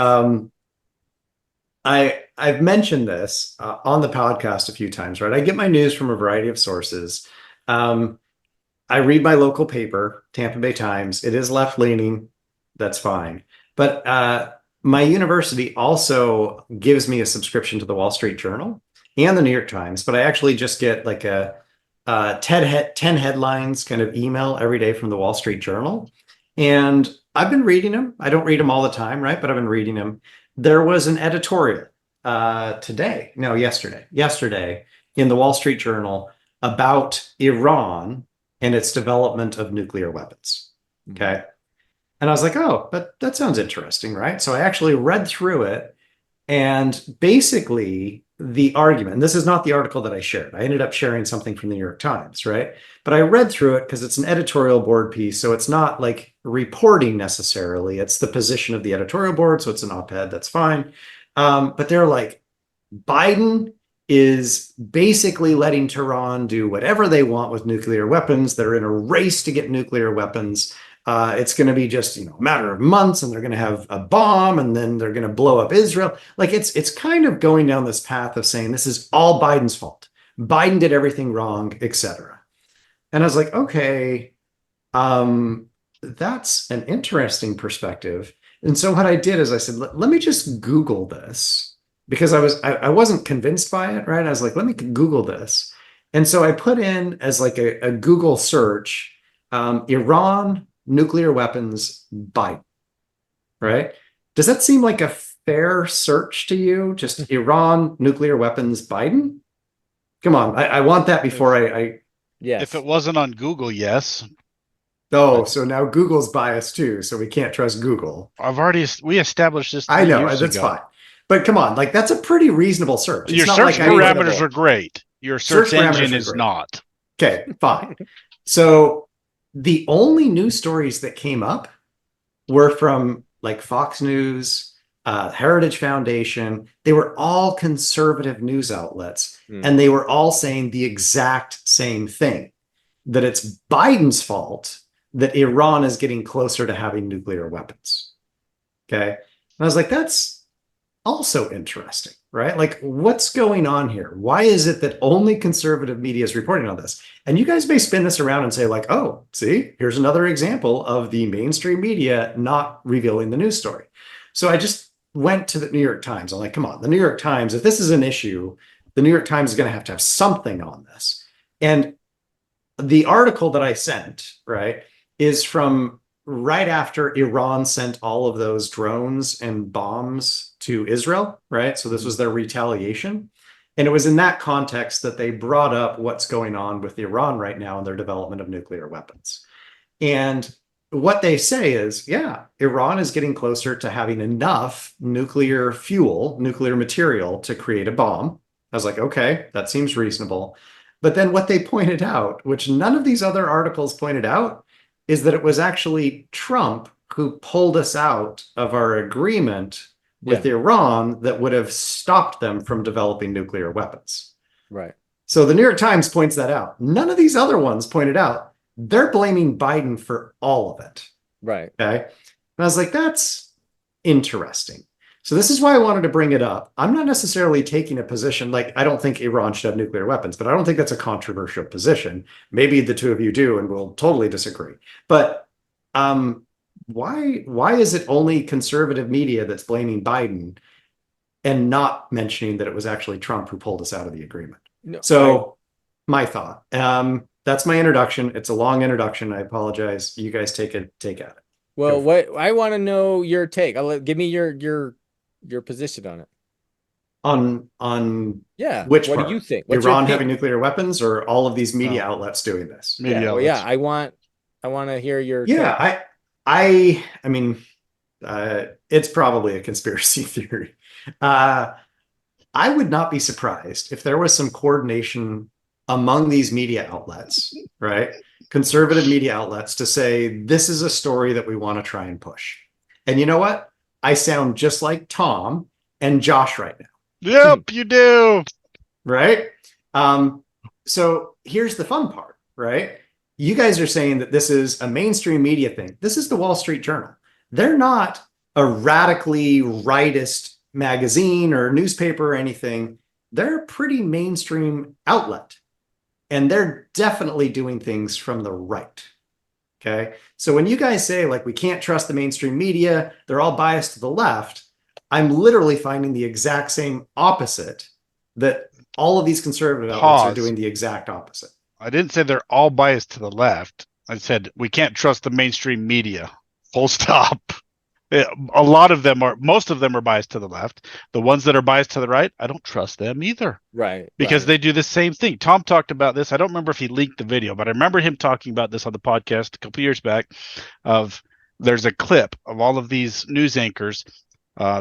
I've mentioned this on the podcast a few times, right? I get my news from a variety of sources. I read my local paper, Tampa Bay Times. It is left-leaning. That's fine. But my university also gives me a subscription to the Wall Street Journal and the New York Times, but I actually just get like a 10 headlines kind of email every day from the Wall Street Journal. And I've been reading them. I don't read them all the time, right? But I've been reading them. There was an editorial yesterday in the Wall Street Journal about Iran and its development of nuclear weapons. Okay. And I was like, oh, but that sounds interesting, right? So I actually read through it, and basically the argument, and this is not the article that I shared. I ended up sharing something from the New York Times, right? But I read through it because it's an editorial board piece. So it's not like reporting necessarily. It's the position of the editorial board. So it's an op-ed, that's fine. But they're like, Biden is basically letting Tehran do whatever they want with nuclear weapons. They're in a race to get nuclear weapons. It's going to be just, a matter of months, and they're going to have a bomb, and then they're going to blow up Israel. Like it's kind of going down this path of saying this is all Biden's fault. Biden did everything wrong, etc. And I was like, okay, that's an interesting perspective. And so what I did is I said, let me just Google this, because I wasn't convinced by it, right? I was like, let me Google this. And so I put in as like a Google search, Iran, nuclear weapons, Biden, right? Does that seem like a fair search to you? Just Iran, nuclear weapons, Biden? Come on, I want that before I Yes. If it wasn't on Google, yes. Oh, so now Google's biased too, so we can't trust Google. We established this I 3 know, years that's ago. fine. But come on, like that's a pretty reasonable search. It's Your not search like I need to- parameters are great. Your Search search engine parameters are is great. not. Okay, fine. So the only news stories that came up were from like Fox News, Heritage Foundation. They were all conservative news outlets, and they were all saying the exact same thing, that it's Biden's fault that Iran is getting closer to having nuclear weapons. Okay. And I was like, that's also interesting, right? Like, what's going on here? Why is it that only conservative media is reporting on this? And you guys may spin this around and say, like, oh, see, here's another example of the mainstream media not revealing the news story. So I just went to the New York Times. I'm like, come on, the New York Times, if this is an issue, the New York Times is going to have something on this. And the article that I sent, right, is from right after Iran sent all of those drones and bombs to Israel, right? So this was their retaliation. And it was in that context that they brought up what's going on with Iran right now in their development of nuclear weapons. And what they say is, yeah, Iran is getting closer to having enough nuclear fuel, nuclear material to create a bomb. I was like, okay, that seems reasonable. But then what they pointed out, which none of these other articles pointed out, is that it was actually Trump who pulled us out of our agreement with Iran that would have stopped them from developing nuclear weapons. Right. So the New York Times points that out. None of these other ones pointed out. They're blaming Biden for all of it. Right. Okay. And I was like, that's interesting. So this is why I wanted to bring it up. I'm not necessarily taking a position, like I don't think Iran should have nuclear weapons, but I don't think that's a controversial position. Maybe the two of you do, and we'll totally disagree. But why is it only conservative media that's blaming Biden and not mentioning that it was actually Trump who pulled us out of the agreement? No, So my thought. That's my introduction. It's a long introduction. I apologize. You guys take at it. Well, what I want to know your take. Give me your position on it. On Yeah. which what part? do you think? What's Iran your having pick? nuclear weapons, or all of these media outlets doing this? Media Well, yeah, outlets. I want to hear your Yeah, take. I mean, it's probably a conspiracy theory. I would not be surprised if there was some coordination among these media outlets, right? Conservative media outlets, to say, this is a story that we want to try and push. And you know what? I sound just like Tom and Josh right now. Yep, you do. Right? So here's the fun part, right? You guys are saying that this is a mainstream media thing. This is the Wall Street Journal. They're not a radically rightist magazine or newspaper or anything. They're a pretty mainstream outlet. And they're definitely doing things from the right. Okay. So when you guys say, like, we can't trust the mainstream media, they're all biased to the left, I'm literally finding the exact same opposite, that all of these conservative outlets are doing the exact opposite. I didn't say they're all biased to the left. I said we can't trust the mainstream media. Full stop. A lot of them are, most of them are biased to the left. The ones that are biased to the right, I don't trust them either. Right. Because they do the same thing. Tom talked about this. I don't remember if he leaked the video, but I remember him talking about this on the podcast a couple years back. There's a clip of all of these news anchors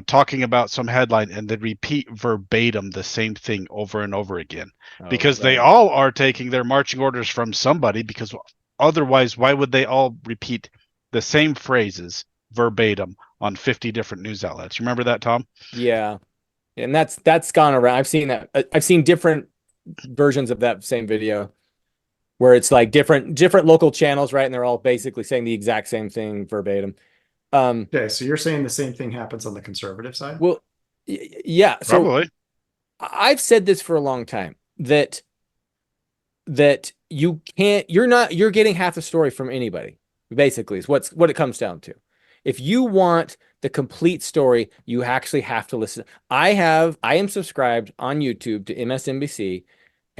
talking about some headline, and they repeat verbatim the same thing over and over again, because they all are taking their marching orders from somebody, because otherwise, why would they all repeat the same phrases verbatim on 50 different news outlets? You remember that, Tom? Yeah. And that's gone around. I've seen that. I've seen different versions of that same video where it's like different local channels, right? And they're all basically saying the exact same thing verbatim. Okay, so you're saying the same thing happens on the conservative side? Well, yeah. So Probably. I've said this for a long time, that you can't, you're getting half the story from anybody, basically, is what it comes down to. If you want the complete story, you actually have to listen. I am subscribed on YouTube to MSNBC,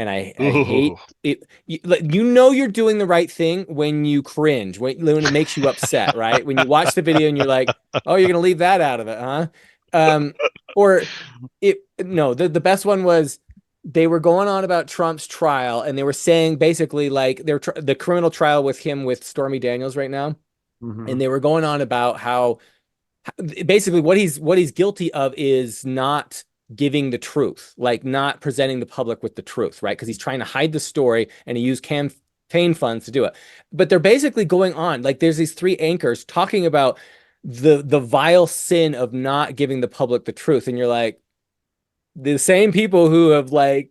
And I Ooh. hate it. You know you're doing the right thing when you cringe, when it makes you upset, right? When you watch the video and you're like, "Oh, you're gonna leave that out of it, huh?" Or the best one was they were going on about Trump's trial, and they were saying basically like the criminal trial with him with Stormy Daniels right now, and they were going on about how basically what he's guilty of is not giving the truth, like not presenting the public with the truth, right? Because he's trying to hide the story and he used campaign funds to do it. But they're basically going on like there's these three anchors talking about the vile sin of not giving the public the truth, and you're like, the same people who have like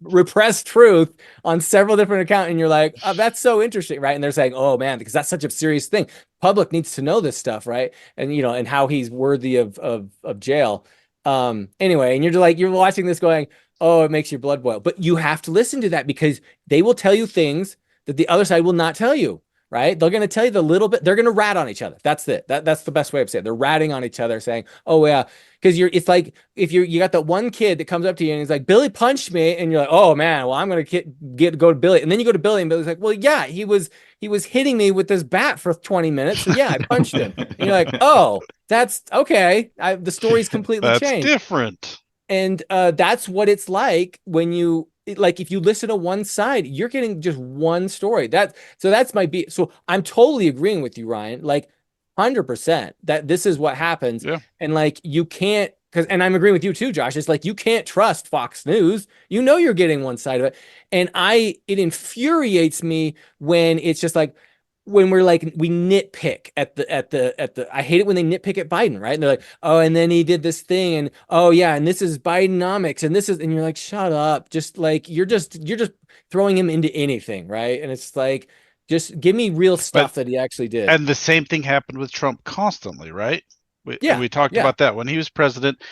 repressed truth on several different accounts, and you're like, oh, that's so interesting, right? And they're saying, oh man, because that's such a serious thing, public needs to know this stuff, right? And and how he's worthy of jail. Anyway, and you're watching this going, oh, it makes your blood boil, but you have to listen to that because they will tell you things that the other side will not tell you, right? They're going to tell you the little bit, they're going to rat on each other. That's it. That's the best way of saying it. They're ratting on each other saying, oh yeah, because it's like if you got that one kid that comes up to you and he's like, Billy punched me, and you're like, oh man, well, I'm gonna go to Billy, and then you go to Billy and Billy's like, well, yeah, he was hitting me with this bat for 20 minutes, so yeah, I punched him. And you're like, oh, that's okay, the story's completely changed. That's different. And that's what it's like when if you listen to one side, you're getting just one story. So I'm totally agreeing with you, Ryan, like 100% that this is what happens. Yeah. And like, you can't, and I'm agreeing with you too, Josh. It's like, you can't trust Fox News. You're getting one side of it. And it infuriates me when it's just like, when we're like, we nitpick at the, I hate it when they nitpick at Biden, right? And they're like, oh, and then he did this thing, and oh yeah, and this is Bidenomics, and you're like, shut up. Just like, you're just throwing him into anything, right? And it's like, just give me real stuff that he actually did. And the same thing happened with Trump constantly, right? We talked about that when he was president.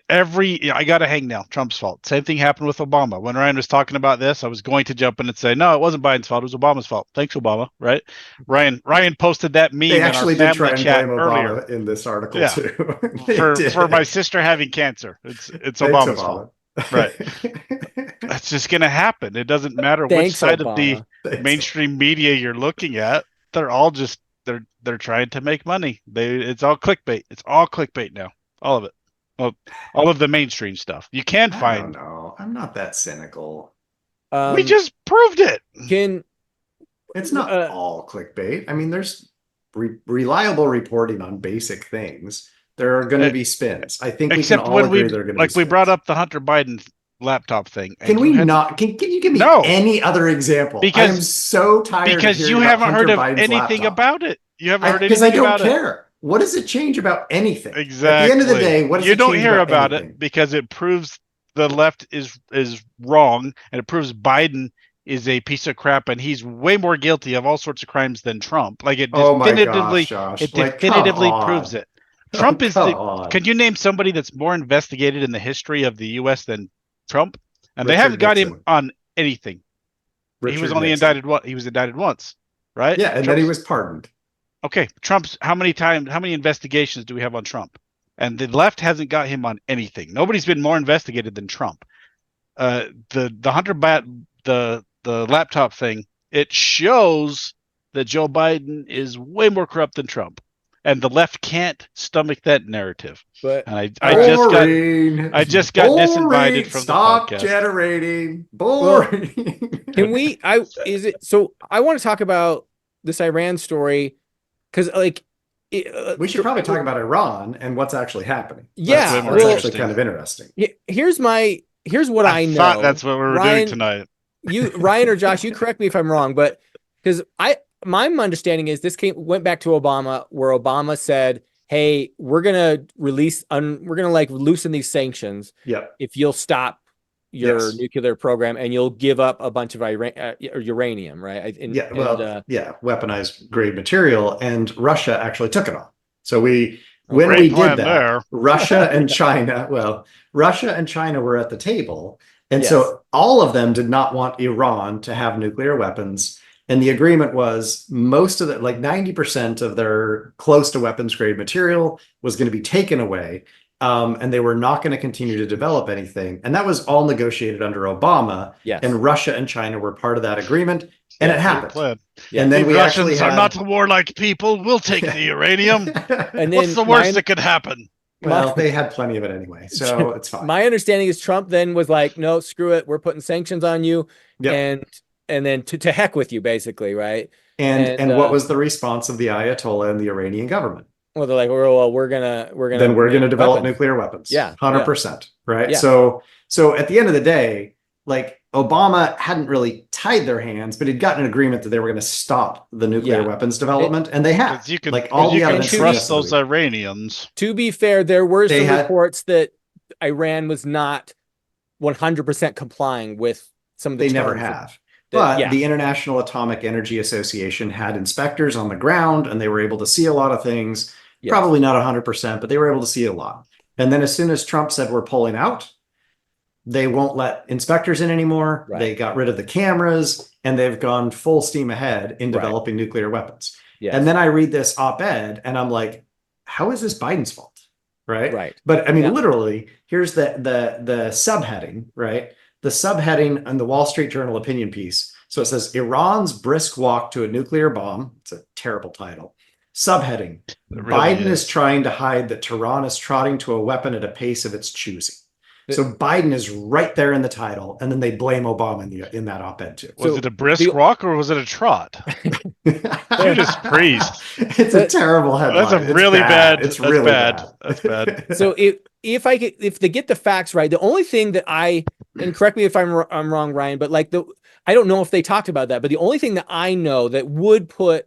I got to hang now. Trump's fault. Same thing happened with Obama. When Ryan was talking about this, I was going to jump in and say, no, it wasn't Biden's fault. It was Obama's fault. Thanks, Obama. Right? Ryan posted that meme. They actually in our did try and chat blame earlier. Obama in this article too. for my sister having cancer. It's Obama's fault. Right. That's just going to happen. It doesn't matter which side of the mainstream media you're looking at. They're all just they're trying to make money. It's all clickbait. It's all clickbait now. All of it. Well, all of the mainstream stuff. You can find. I don't know. I'm not that cynical. We just proved it. It's not all clickbait. I mean, there's reliable reporting on basic things. There are going to be spins. I think we can all agree there are going to be spins. We brought up the Hunter Biden laptop thing. Can we not? Can you give me any other example? Because I'm so tired. Because you haven't heard of anything about it. You haven't heard anything about it. Because I don't care. What does it change about anything? Exactly. At the end of the day, what does you it don't change hear about it because it proves the left is wrong, and it proves Biden is a piece of crap, and he's way more guilty of all sorts of crimes than Trump. Like, it definitively, proves it. Trump is. Can you name somebody that's more investigated in the history of the U.S. than Trump? And they haven't got him on anything. He was only indicted. He was indicted once, right? Yeah, and then he was pardoned. Okay, Trump's how many investigations do we have on Trump? And the left hasn't got him on anything. Nobody's been more investigated than Trump. The Hunter the laptop thing, it shows that Joe Biden is way more corrupt than Trump, and the left can't stomach that narrative. But I just got disinvited from the podcast. Stop generating. Boring. Can we? So I want to talk about this Iran story. Because we should probably talk about Iran and what's actually happening. Yeah, that's actually kind of interesting. Here's what I know. Thought that's what we were doing tonight. Ryan or Josh, you correct me if I'm wrong, but because my understanding is this went back to Obama, where Obama said, "Hey, we're gonna loosen these sanctions. If you'll stop your nuclear program, and you'll give up a bunch of uranium, right?" Weaponized grade material, and Russia actually took it on. So when we did that, Russia and China were at the table, and so all of them did not want Iran to have nuclear weapons. And the agreement was most of it, like 90% of their close to weapons grade material, was going to be taken away. and they were not going to continue to develop anything. And that was all negotiated under Obama. Yes. And Russia and China were part of that agreement, and it happened. Yeah. And then The we actually Russians are not warlike people. We'll take the uranium. And then What's the worst that could happen? Well, they had plenty of it anyway, so it's fine. My understanding is Trump then was like, no, screw it. We're putting sanctions on you. Yep. And then to heck with you, basically, right? And what was the response of the Ayatollah and the Iranian government? Well, they're like, well, we're gonna develop weapons. nuclear weapons. Yeah, 100%. Right. Yeah. So at the end of the day, like Obama hadn't really tied their hands, but he'd gotten an agreement that they were going to stop the nuclear weapons development, and they have. You can, like all the evidence trust those Iranians. To be fair, there were some reports that Iran was not 100% complying with some of the. They never have. But the International Atomic Energy Association had inspectors on the ground, and they were able to see a lot of things. Yes. Probably not 100%, but they were able to see a lot. And then as soon as Trump said we're pulling out, they won't let inspectors in anymore. Right. They got rid of the cameras, and they've gone full steam ahead in developing nuclear weapons. Yes. And then I read this op-ed, and I'm like, how is this Biden's fault? Right. But I mean, literally, here's the subheading, right? The subheading on the Wall Street Journal opinion piece. So it says, Iran's brisk walk to a nuclear bomb. It's a terrible title. Subheading, Biden is trying to hide that Tehran is trotting to a weapon at a pace of its choosing. So Biden is right there in the title, and then they blame Obama in that op-ed too. Was it a brisk walk or was it a trot? Judas Priest. It's a terrible headline. That's a really bad. It's really bad. That's bad. So if they get the facts right, the only thing that and correct me if I'm wrong, Ryan, but like I don't know if they talked about that, but the only thing that I know that would put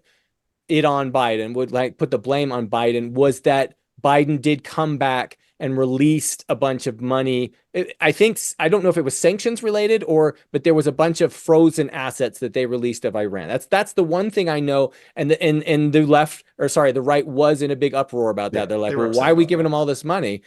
it on Biden, would like put the blame on Biden, was that Biden did come back and released a bunch of money. I don't know if it was sanctions related but there was a bunch of frozen assets that they released of Iran. That's the one thing I know. And the right was in a big uproar about that. They're like, well, why are we giving them all this money?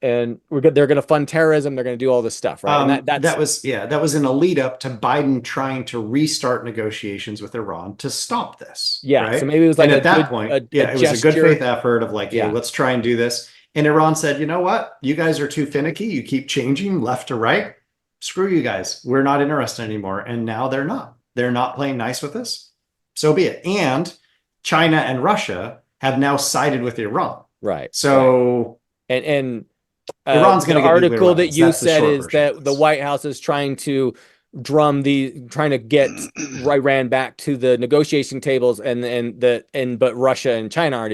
And they're going to fund terrorism. They're going to do all this stuff, right? And that was in a lead up to Biden trying to restart negotiations with Iran to stop this. Yeah, right? So maybe it was like, and at that point, it was a good faith effort of like, hey, let's try and do this. And Iran said, you know what? You guys are too finicky. You keep changing left to right. Screw you guys. We're not interested anymore. And now they're not. They're not playing nice with us. So be it. And China and Russia have now sided with Iran. Right. So and Iran's going to get article that you said is that the White House is trying to get Iran back to the negotiation tables, but Russia and China aren't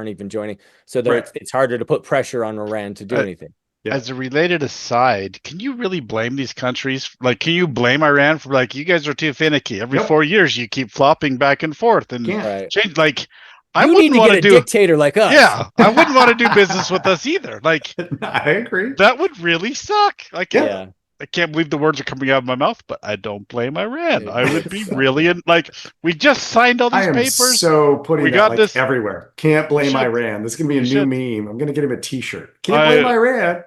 even joining. So it's harder to put pressure on Iran to do anything. Yeah. As a related aside, can you really blame these countries? Like, can you blame Iran for like, you guys are too finicky? Every 4 years you keep flopping back and forth and change. Like, I wouldn't want to do a dictator like us. Yeah, I wouldn't want to do business with us either. Like, I agree. That would really suck. I can't believe the words are coming out of my mouth, but I don't blame Iran. I would be really we just signed all these papers. So putting this everywhere. Can't blame Iran. This is gonna be a new meme. I'm gonna get him a T-shirt. Can't blame Iran.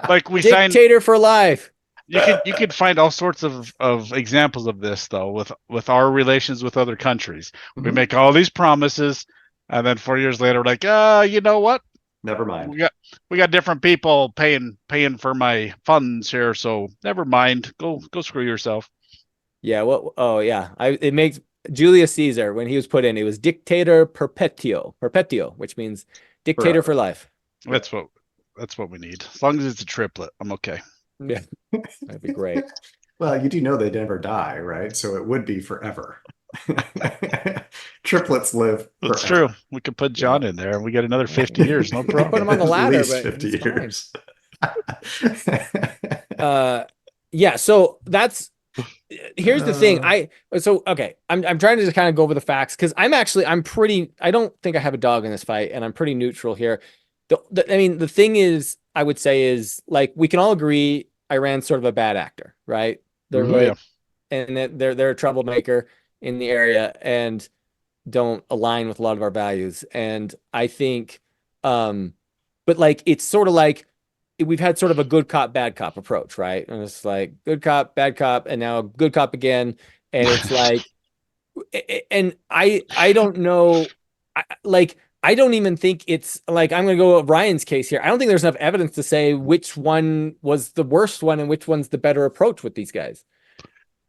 Like we signed dictator for life. You could find all sorts of examples of this though with our relations with other countries. Mm-hmm. We make all these promises, and then 4 years later, we're like, you know what? Never mind. We got different people paying for my funds here, so never mind. Go screw yourself. Yeah. Well. Oh yeah. It makes Julius Caesar, when he was put in, it was dictator perpetuo, which means dictator for life. That's what we need. As long as it's a triplet, I'm okay. Yeah, that'd be great. Well, you do know they never die, right? So it would be forever. Triplets live forever. That's true. We could put John in there and we get another 50 years. No problem. Put him on the ladder. At least 50 years. Yeah. So here's the thing. I'm trying to just kind of go over the facts because I don't think I have a dog in this fight, and I'm pretty neutral here. The thing is, I would say is like, we can all agree Iran's sort of a bad actor, right? They're and they're a troublemaker in the area and don't align with a lot of our values. And I think, but like, it's sort of like we've had sort of a good cop, bad cop approach, right? And it's like good cop, bad cop, and now good cop again. And it's like, and I don't know, like, I don't even think it's like, I'm going to go with Ryan's case here. I don't think there's enough evidence to say which one was the worst one and which one's the better approach with these guys.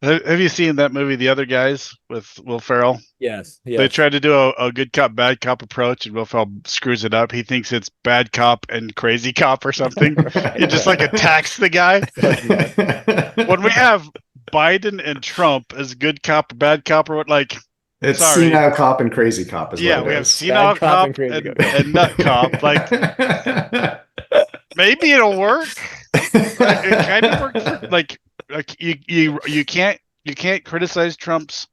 Have you seen that movie, The Other Guys, with Will Ferrell? Yes. They tried to do a good cop, bad cop approach, and Will Ferrell screws it up. He thinks it's bad cop and crazy cop or something. He just like attacks the guy. When we have Biden and Trump as good cop or bad cop, or what, like, it's sorry. senile cop and crazy cop. Is yeah, what it we have is. senile cop and nut cop. Like, maybe it'll work. It kind of works. Like you can't criticize Trump's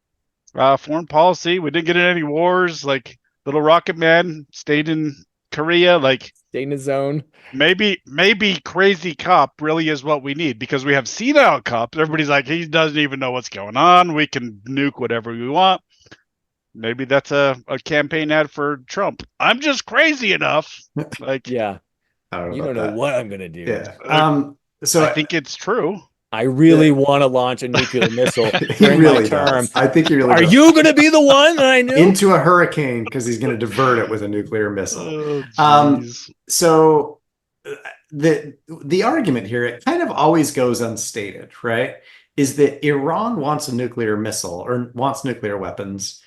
foreign policy. We didn't get in any wars. Like, little rocket man stayed in Korea. Like, stay in his zone. Maybe crazy cop really is what we need, because we have senile cops. Everybody's like, he doesn't even know what's going on. We can nuke whatever we want. Maybe that's a campaign ad for Trump. I'm just crazy enough. Like, yeah, you don't know what I'm gonna do. Yeah. So I think it's true. I really want to launch a nuclear missile he during really my term. does. I think he really Are does. you going to be the one that I knew? Into a hurricane, because he's going to divert it with a nuclear missile. Oh, so the argument here, it kind of always goes unstated, right? Is that Iran wants a nuclear missile or wants nuclear weapons.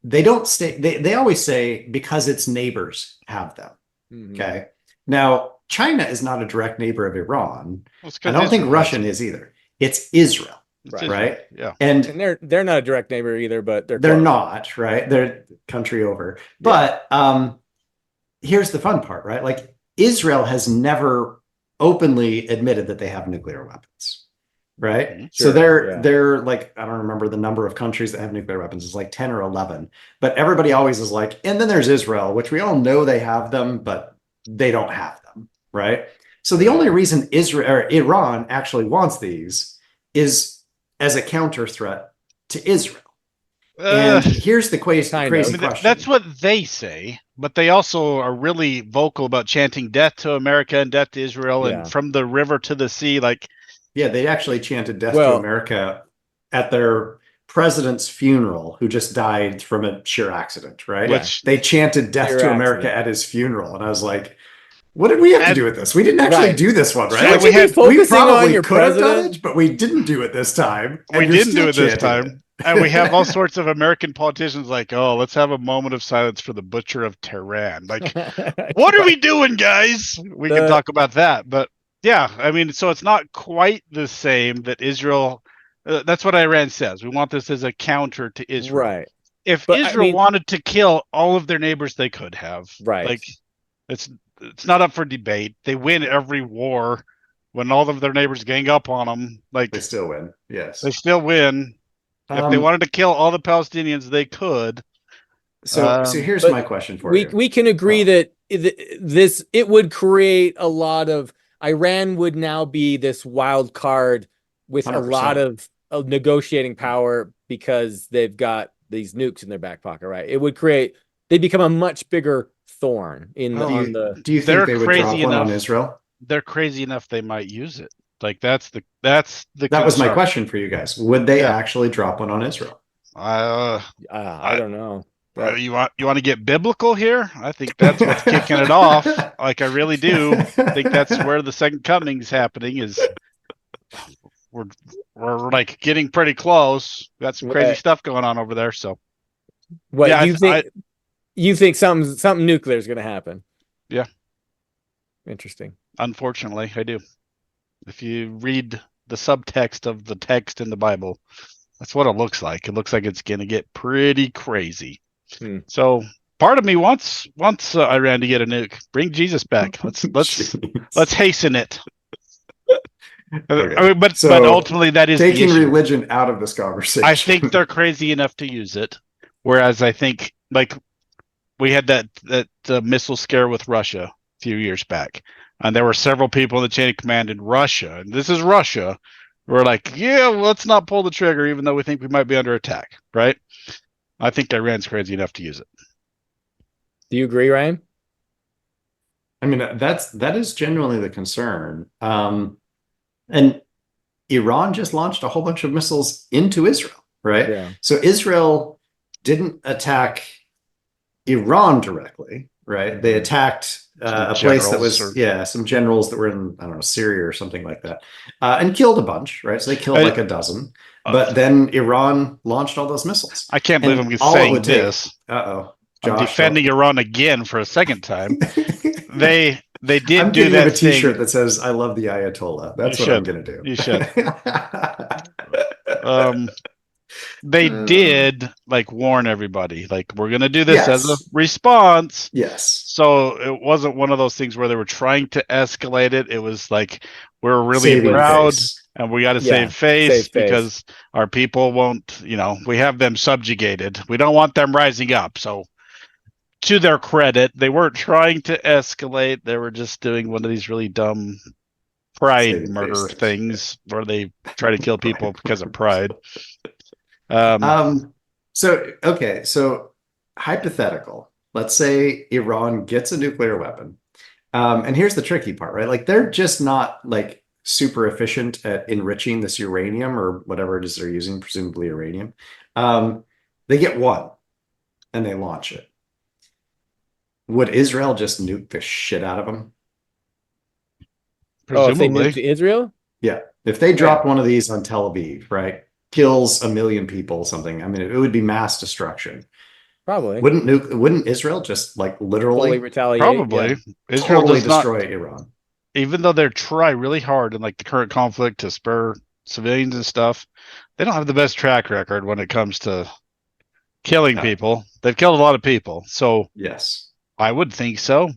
They don't stay. They always say because its neighbors have them. Mm-hmm. Okay. Now, China is not a direct neighbor of Iran. Well, I don't think Russia is either. It's Israel, right? Yeah. And they're not a direct neighbor either, but they're not, right? They're country over. Yeah. But here's the fun part, right? Like, Israel has never openly admitted that they have nuclear weapons, right? Mm-hmm. Sure, so they're like, I don't remember the number of countries that have nuclear weapons. It's like 10 or 11. But everybody always is like, and then there's Israel, which we all know they have them, but they don't have them. Right. So the only reason Iran actually wants these is as a counter threat to Israel. And here's the crazy question. That's what they say, but they also are really vocal about chanting death to America and death to Israel and from the river to the sea. Like, yeah, they actually chanted death to America at their president's funeral, who just died from a sheer accident. Right. Which they chanted death to America at his funeral. And I was like, what did we have to do with this? We didn't actually do this one, right? Like, we probably could have done it, but we didn't do it this time. We didn't do it this time. And we have all sorts of American politicians like, oh, let's have a moment of silence for the butcher of Tehran. Like, what are we doing, guys? We can talk about that. But yeah, I mean, so it's not quite the same that Israel, that's what Iran says. We want this as a counter to Israel. Right. If Israel wanted to kill all of their neighbors, they could have. Right. Like, it's not up for debate. They win every war when all of their neighbors gang up on them. Like, they still win. Yes, they still win. If they wanted to kill all the Palestinians, they could. So here's my question for you. We can agree that it would create a lot of, Iran would now be this wild card with 100%. A lot of negotiating power because they've got these nukes in their back pocket, right? It would they'd become a much bigger thorn in do you think they would drop one on Israel? They're crazy enough they might use it. Like, that was my question for you guys. Would they actually drop one on Israel? I don't know. You want to get biblical here? I think that's what's kicking it off. Like, I really do. I think that's where the second coming is happening. Is we're like getting pretty close. Got some crazy stuff going on over there. So, what you think? You think something nuclear is going to happen? Yeah. Interesting. Unfortunately, I do. If you read the subtext of the text in the Bible, that's what it looks like. It looks like it's going to get pretty crazy. So part of me wants Iran to get a nuke. Bring Jesus back. Let's hasten it. Okay. I mean, but ultimately, that is taking the issue. Religion out of this conversation. I think they're crazy enough to use it. Whereas I think, like, we had that missile scare with Russia a few years back, and there were several people in the chain of command in Russia, and this is Russia. We're like, yeah, let's not pull the trigger, even though we think we might be under attack, right? I think Iran's crazy enough to use it. Do you agree, Ryan? I mean, that is genuinely the concern. And Iran just launched a whole bunch of missiles into Israel, right? Yeah. So Israel didn't attack Iran directly, right? They attacked a place that was, some generals that were in, I don't know, Syria or something like that, and killed a bunch, right? So they killed like a dozen. But then Iran launched all those missiles. I can't believe I'm all it saying would take- this. Uh-oh. I'm Josh, defending Iran again for a second time. They did I'm do getting him that a T-shirt thing. that says "I love the Ayatollah." That's You what I'm should. going to do. You should. They did like warn everybody, like, we're going to do this as a Yes. response. Yes. So it wasn't one of those things where they were trying to escalate it. It was like, we're really Saving proud face. and we got to Yeah, save face save face. because our people won't, we have them subjugated. We don't want them rising up. So to their credit, they weren't trying to escalate. They were just doing one of these really dumb pride Saving murder face things where they try to kill people because of pride. So hypothetical. Let's say Iran gets a nuclear weapon. And here's the tricky part, right? Like they're just not like super efficient at enriching this uranium or whatever it is they're using, presumably uranium. They get one and they launch it. Would Israel just nuke the shit out of them? Oh, if they Presumably. moved to Israel? Yeah. If they dropped one of these on Tel Aviv, right? Kills 1 million people, something. I mean, it would be mass destruction. Probably. Wouldn't Israel just like Fully literally retaliate. Probably. Yeah. Israel totally does not, destroy Iran? even though they try really hard in like the current conflict to spare civilians and stuff, they don't have the best track record when it comes to killing people. They've killed a lot of people. So Yes. I would think so.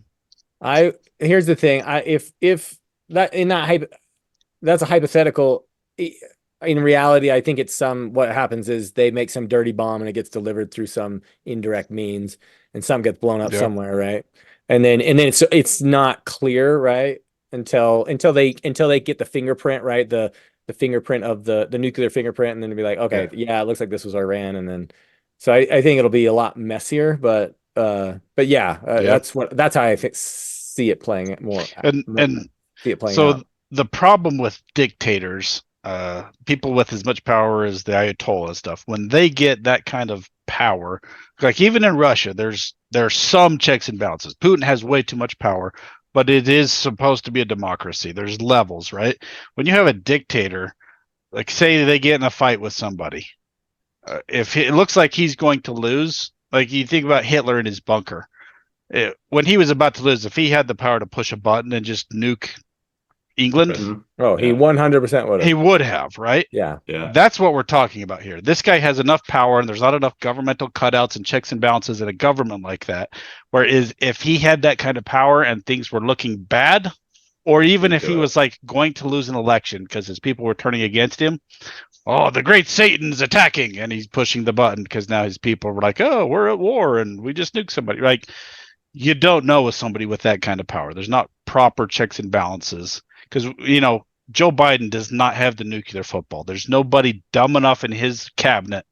Here's the thing. If that in that that's a hypothetical. In reality, I think it's what happens is they make some dirty bomb and it gets delivered through some indirect means and some gets blown up somewhere, right? And then it's not clear, right? Until they get the fingerprint, right? The fingerprint of the nuclear fingerprint, and then to be like, okay, yeah, it looks like this was Iran, and then so I think it'll be a lot messier, but yeah, that's how I see it playing it more. And see it playing so out. the problem with dictators, people with as much power as the Ayatollah and stuff, when they get that kind of power, like even in Russia, there's some checks and balances. Putin has way too much power, but it is supposed to be a democracy. There's levels, right? When you have a dictator, like say they get in a fight with somebody, if it looks like he's going to lose, like you think about Hitler in his bunker, when he was about to lose, if he had the power to push a button and just nuke England, he 100% would have. He would have, right? Yeah. That's what we're talking about here. This guy has enough power, and there's not enough governmental cutouts and checks and balances in a government like that. Whereas if he had that kind of power and things were looking bad, or even if he was like going to lose an election because his people were turning against him, oh, the great Satan's attacking, and he's pushing the button because now his people were like, oh, we're at war and we just nuked somebody. Like, you don't know with somebody with that kind of power. There's not proper checks and balances. Because, Joe Biden does not have the nuclear football. There's nobody dumb enough in his cabinet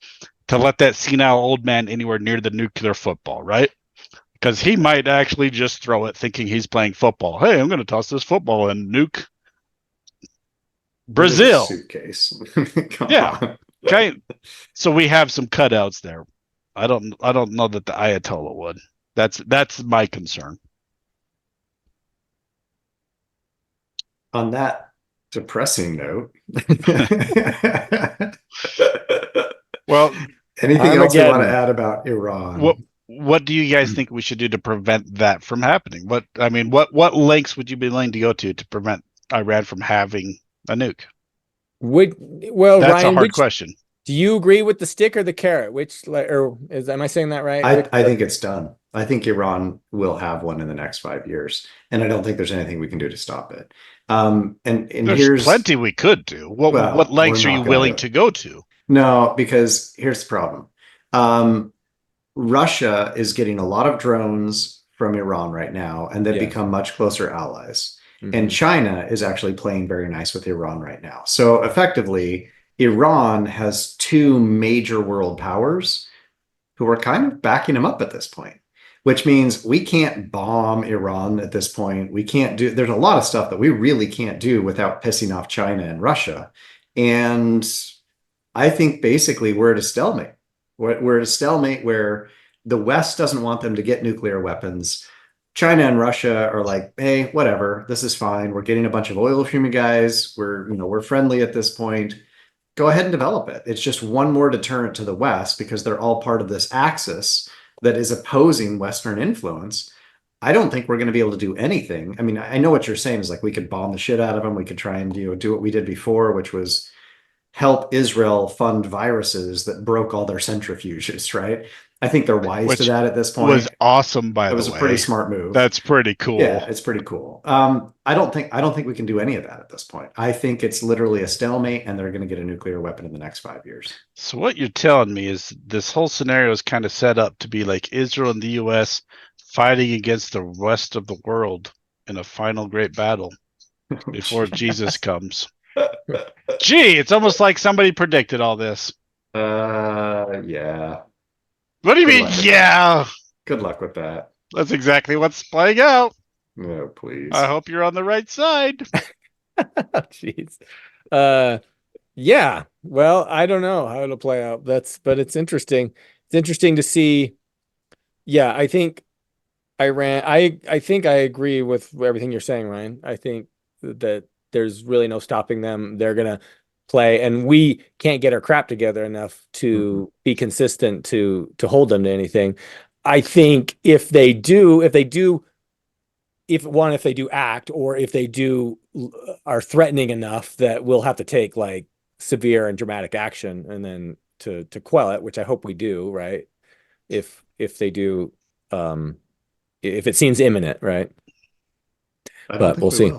to let that senile old man anywhere near the nuclear football, right? Because he might actually just throw it thinking he's playing football. Hey, I'm going to toss this football and nuke Brazil. Suitcase. Yeah. Okay. So we have some cutouts there. I don't know that the Ayatollah would. That's my concern. On that depressing note, well, anything else you want to add about Iran? What do you guys think we should do to prevent that from happening? What lengths would you be willing to go to prevent Iran from having a nuke? That's Ryan, a hard question. Do you agree with the stick or the carrot? Am I saying that right? I think it's done. I think Iran will have one in the next 5 years, and I don't think there's anything we can do to stop it. And there's plenty we could do. What lengths are you willing to go to? No, because here's the problem. Russia is getting a lot of drones from Iran right now, and they've become much closer allies. Mm-hmm. And China is actually playing very nice with Iran right now. So effectively, Iran has two major world powers who are kind of backing him up at this point, which means we can't bomb Iran at this point. There's a lot of stuff that we really can't do without pissing off China and Russia. And I think basically we're at a stalemate. We're at a stalemate where the West doesn't want them to get nuclear weapons. China and Russia are like, hey, whatever, this is fine. We're getting a bunch of oil from you guys. We're friendly at this point. Go ahead and develop it. It's just one more deterrent to the West because they're all part of this axis that is opposing Western influence. I don't think we're going to be able to do anything. I mean, I know what you're saying is like we could bomb the shit out of them. We could try and do what we did before, which was help Israel fund viruses that broke all their centrifuges, right? I think they're wise to that at this point. Was awesome, by the way. It was a pretty smart move. That's pretty cool. Yeah, it's pretty cool. I don't think we can do any of that at this point. I think it's literally a stalemate, and they're going to get a nuclear weapon in the next 5 years. So what you're telling me is this whole scenario is kind of set up to be like Israel and the U.S. fighting against the rest of the world in a final great battle before Jesus comes. Gee, it's almost like somebody predicted all this. Yeah. What do you mean, yeah? Good luck with that. That's exactly what's playing out. No, please. I hope you're on the right side. Jeez. Yeah. Well, I don't know how it'll play out. But it's interesting. It's interesting to see. Yeah, I think Iran. I think I agree with everything you're saying, Ryan. I think that there's really no stopping them. They're gonna play, and we can't get our crap together enough to be consistent to hold them to anything. I think if they do act, or if they are threatening enough that we'll have to take like severe and dramatic action, and then to quell it, which I hope we do, right? If they do, if it seems imminent, right? But we'll see.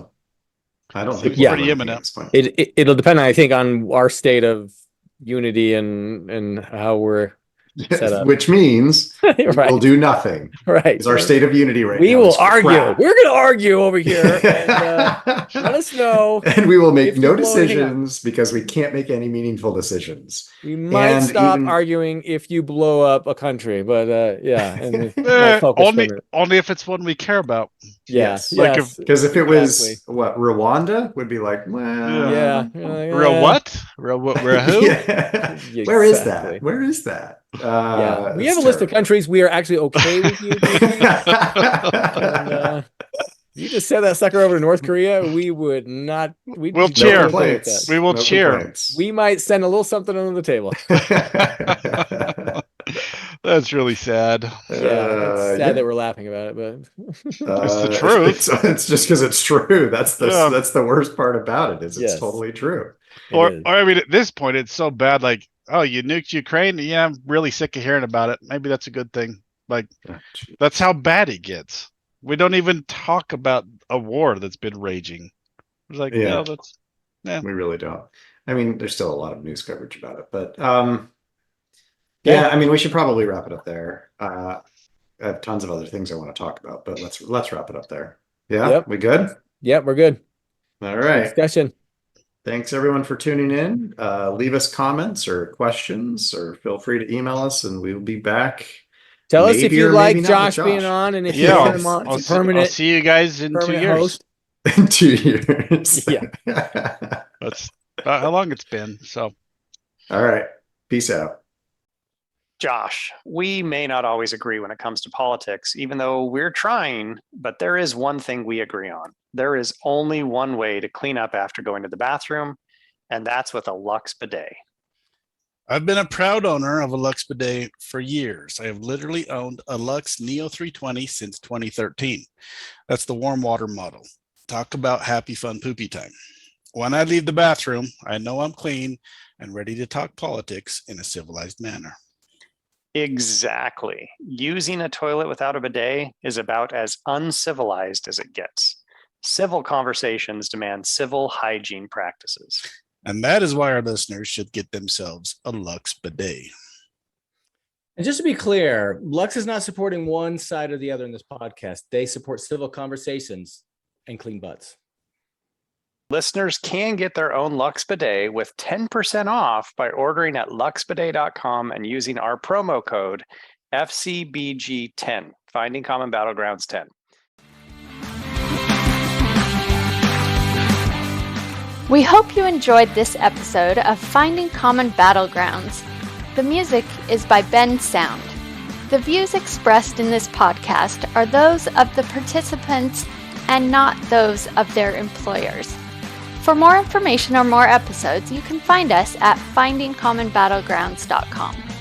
I don't think it's pretty imminent. It'll depend, I think, on our state of unity and how we're set up. Which means right. We'll do nothing. Right. It's our state of unity right now. We will argue. Crap. We're going to argue over here. And, let us know. And we will make no decisions because we can't make any meaningful decisions. We might stop arguing if you blow up a country, but yeah. And only if it's one we care about. Yes. Because if it was Rwanda, would be like, well, yeah. Real what? Real who? Yeah. Exactly. Where is that? Where is that? Yeah. We have a list of countries we are actually okay with you. And, you just send that sucker over to North Korea, we would not. We'll cheer. We will cheer. We might send a little something under the table. That's really sad. Yeah, it's sad that we're laughing about it, but it's the truth. It's just because it's true. That's the worst part about it. It's totally true. Or I mean, at this point, it's so bad. Like, oh, you nuked Ukraine? Yeah, I'm really sick of hearing about it. Maybe that's a good thing. Like, that's how bad it gets. We don't even talk about a war that's been raging. It's like, we really don't. I mean, there's still a lot of news coverage about it, but yeah, I mean, we should probably wrap it up there. I have tons of other things I want to talk about, but let's wrap it up there. Yeah, yep. We good? Yep, we're good. All right. Discussion. Thanks everyone for tuning in. Leave us comments or questions, or feel free to email us, and we'll be back. Tell us if you like Josh being on, and if you want him on permanent. I'll see you guys in 2 years. Host. In 2 years. Yeah. That's about how long it's been. So, all right. Peace out. Josh, we may not always agree when it comes to politics, even though we're trying, but there is one thing we agree on. There is only one way to clean up after going to the bathroom, and that's with a Lux bidet. I've been a proud owner of a Lux bidet for years. I have literally owned a Lux Neo 320 since 2013. That's the warm water model. Talk about happy, fun, poopy time. When I leave the bathroom, I know I'm clean and ready to talk politics in a civilized manner. Exactly. Using a toilet without a bidet is about as uncivilized as it gets. Civil conversations demand civil hygiene practices. And that is why our listeners should get themselves a Lux bidet. And just to be clear, Lux is not supporting one side or the other in this podcast. They support civil conversations and clean butts. Listeners can get their own Lux bidet with 10% off by ordering at luxbidet.com and using our promo code FCBG10, Finding Common Battlegrounds 10. We hope you enjoyed this episode of Finding Common Battlegrounds. The music is by Ben Sound. The views expressed in this podcast are those of the participants and not those of their employers. For more information or more episodes, you can find us at findingcommonbattlegrounds.com.